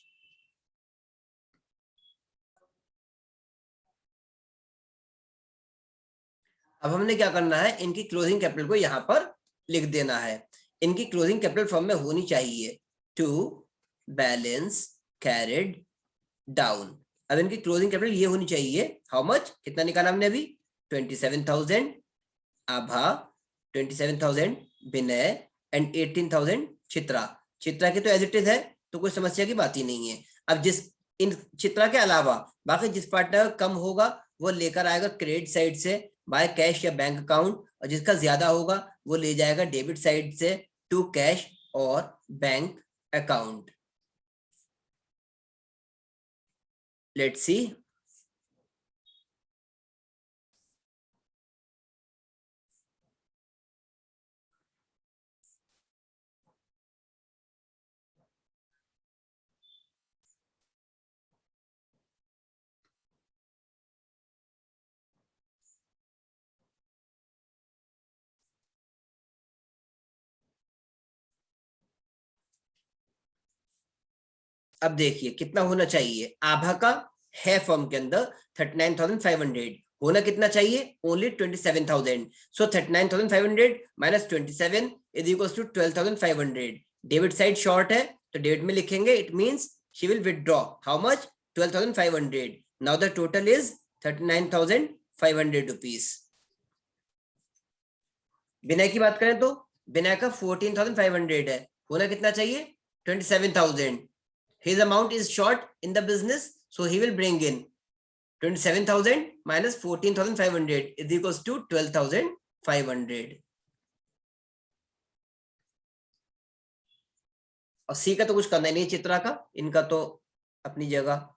अब हमने क्या करना है, इनकी क्लोजिंग कैपिटल को यहां पर लिख देना है। इनकी क्लोजिंग कैपिटल फॉर्म में होनी चाहिए टू बैलेंस कैरिड डाउन। अब इनकी क्लोजिंग कैपिटल ये होनी चाहिए, हाउ मच, कितना निकाला हमने अभी, 27,000 आभा, 27,000 विनय एंड 18,000 चित्रा। चित्रा की तो एज इट इज है, तो कोई समस्या की बात ही नहीं है। अब जिस इन चित्रा के अलावा बाकी जिस पार्टनर कम होगा वो लेकर आएगा क्रेडिट साइड से बाय कैश या बैंक अकाउंट, और जिसका ज्यादा होगा वो ले जाएगा डेबिट साइड से टू कैश और बैंक अकाउंट। Let's see. अब देखिए कितना होना चाहिए, आभा का है फर्म के अंदर 39,500, होना कितना चाहिए, only 27,000। So 39,500 minus 27 is equals to 12,500। Debit side short है तो डेबिट में लिखेंगे, it means she will withdraw how much, 12,500। Now the total is 39,500 rupees. Vinay की बात करें तो विनय का 14,500 है, होना कितना चाहिए, 27,000। His amount is short in the business, so he will bring in 27,000 minus 14,500 is equals to 12,500। और सी का तो कुछ करना ही नहीं, चित्रा का, इनका तो अपनी जगह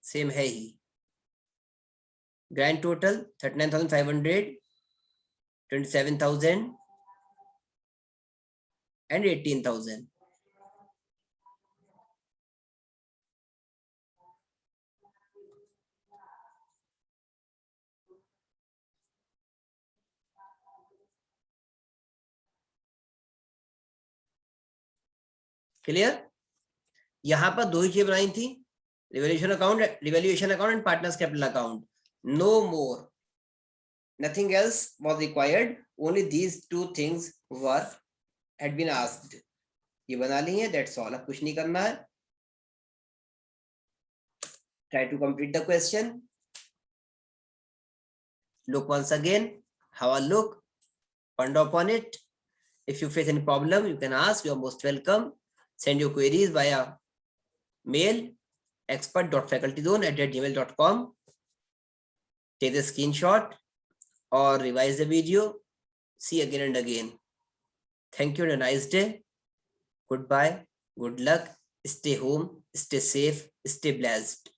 सेम है ही। Grand total 39,500, 27,000 and 18,000। क्लियर। यहां पर दो ही चीजें बनाई थी, revaluation account and partners capital account, no more, nothing else was required, only these two things were had been asked। ये बना ली है, that's all, अब कुछ नहीं करना है। try to complete the question, look once again, have a look, ponder upon it। if you face any problem you can ask, you are most welcome। send your queries via mail expert.facultyzone@gmail.com। take the screenshot or revise the video, see again and again। thank you and a nice day, goodbye, good luck, stay home, stay safe, stay blessed।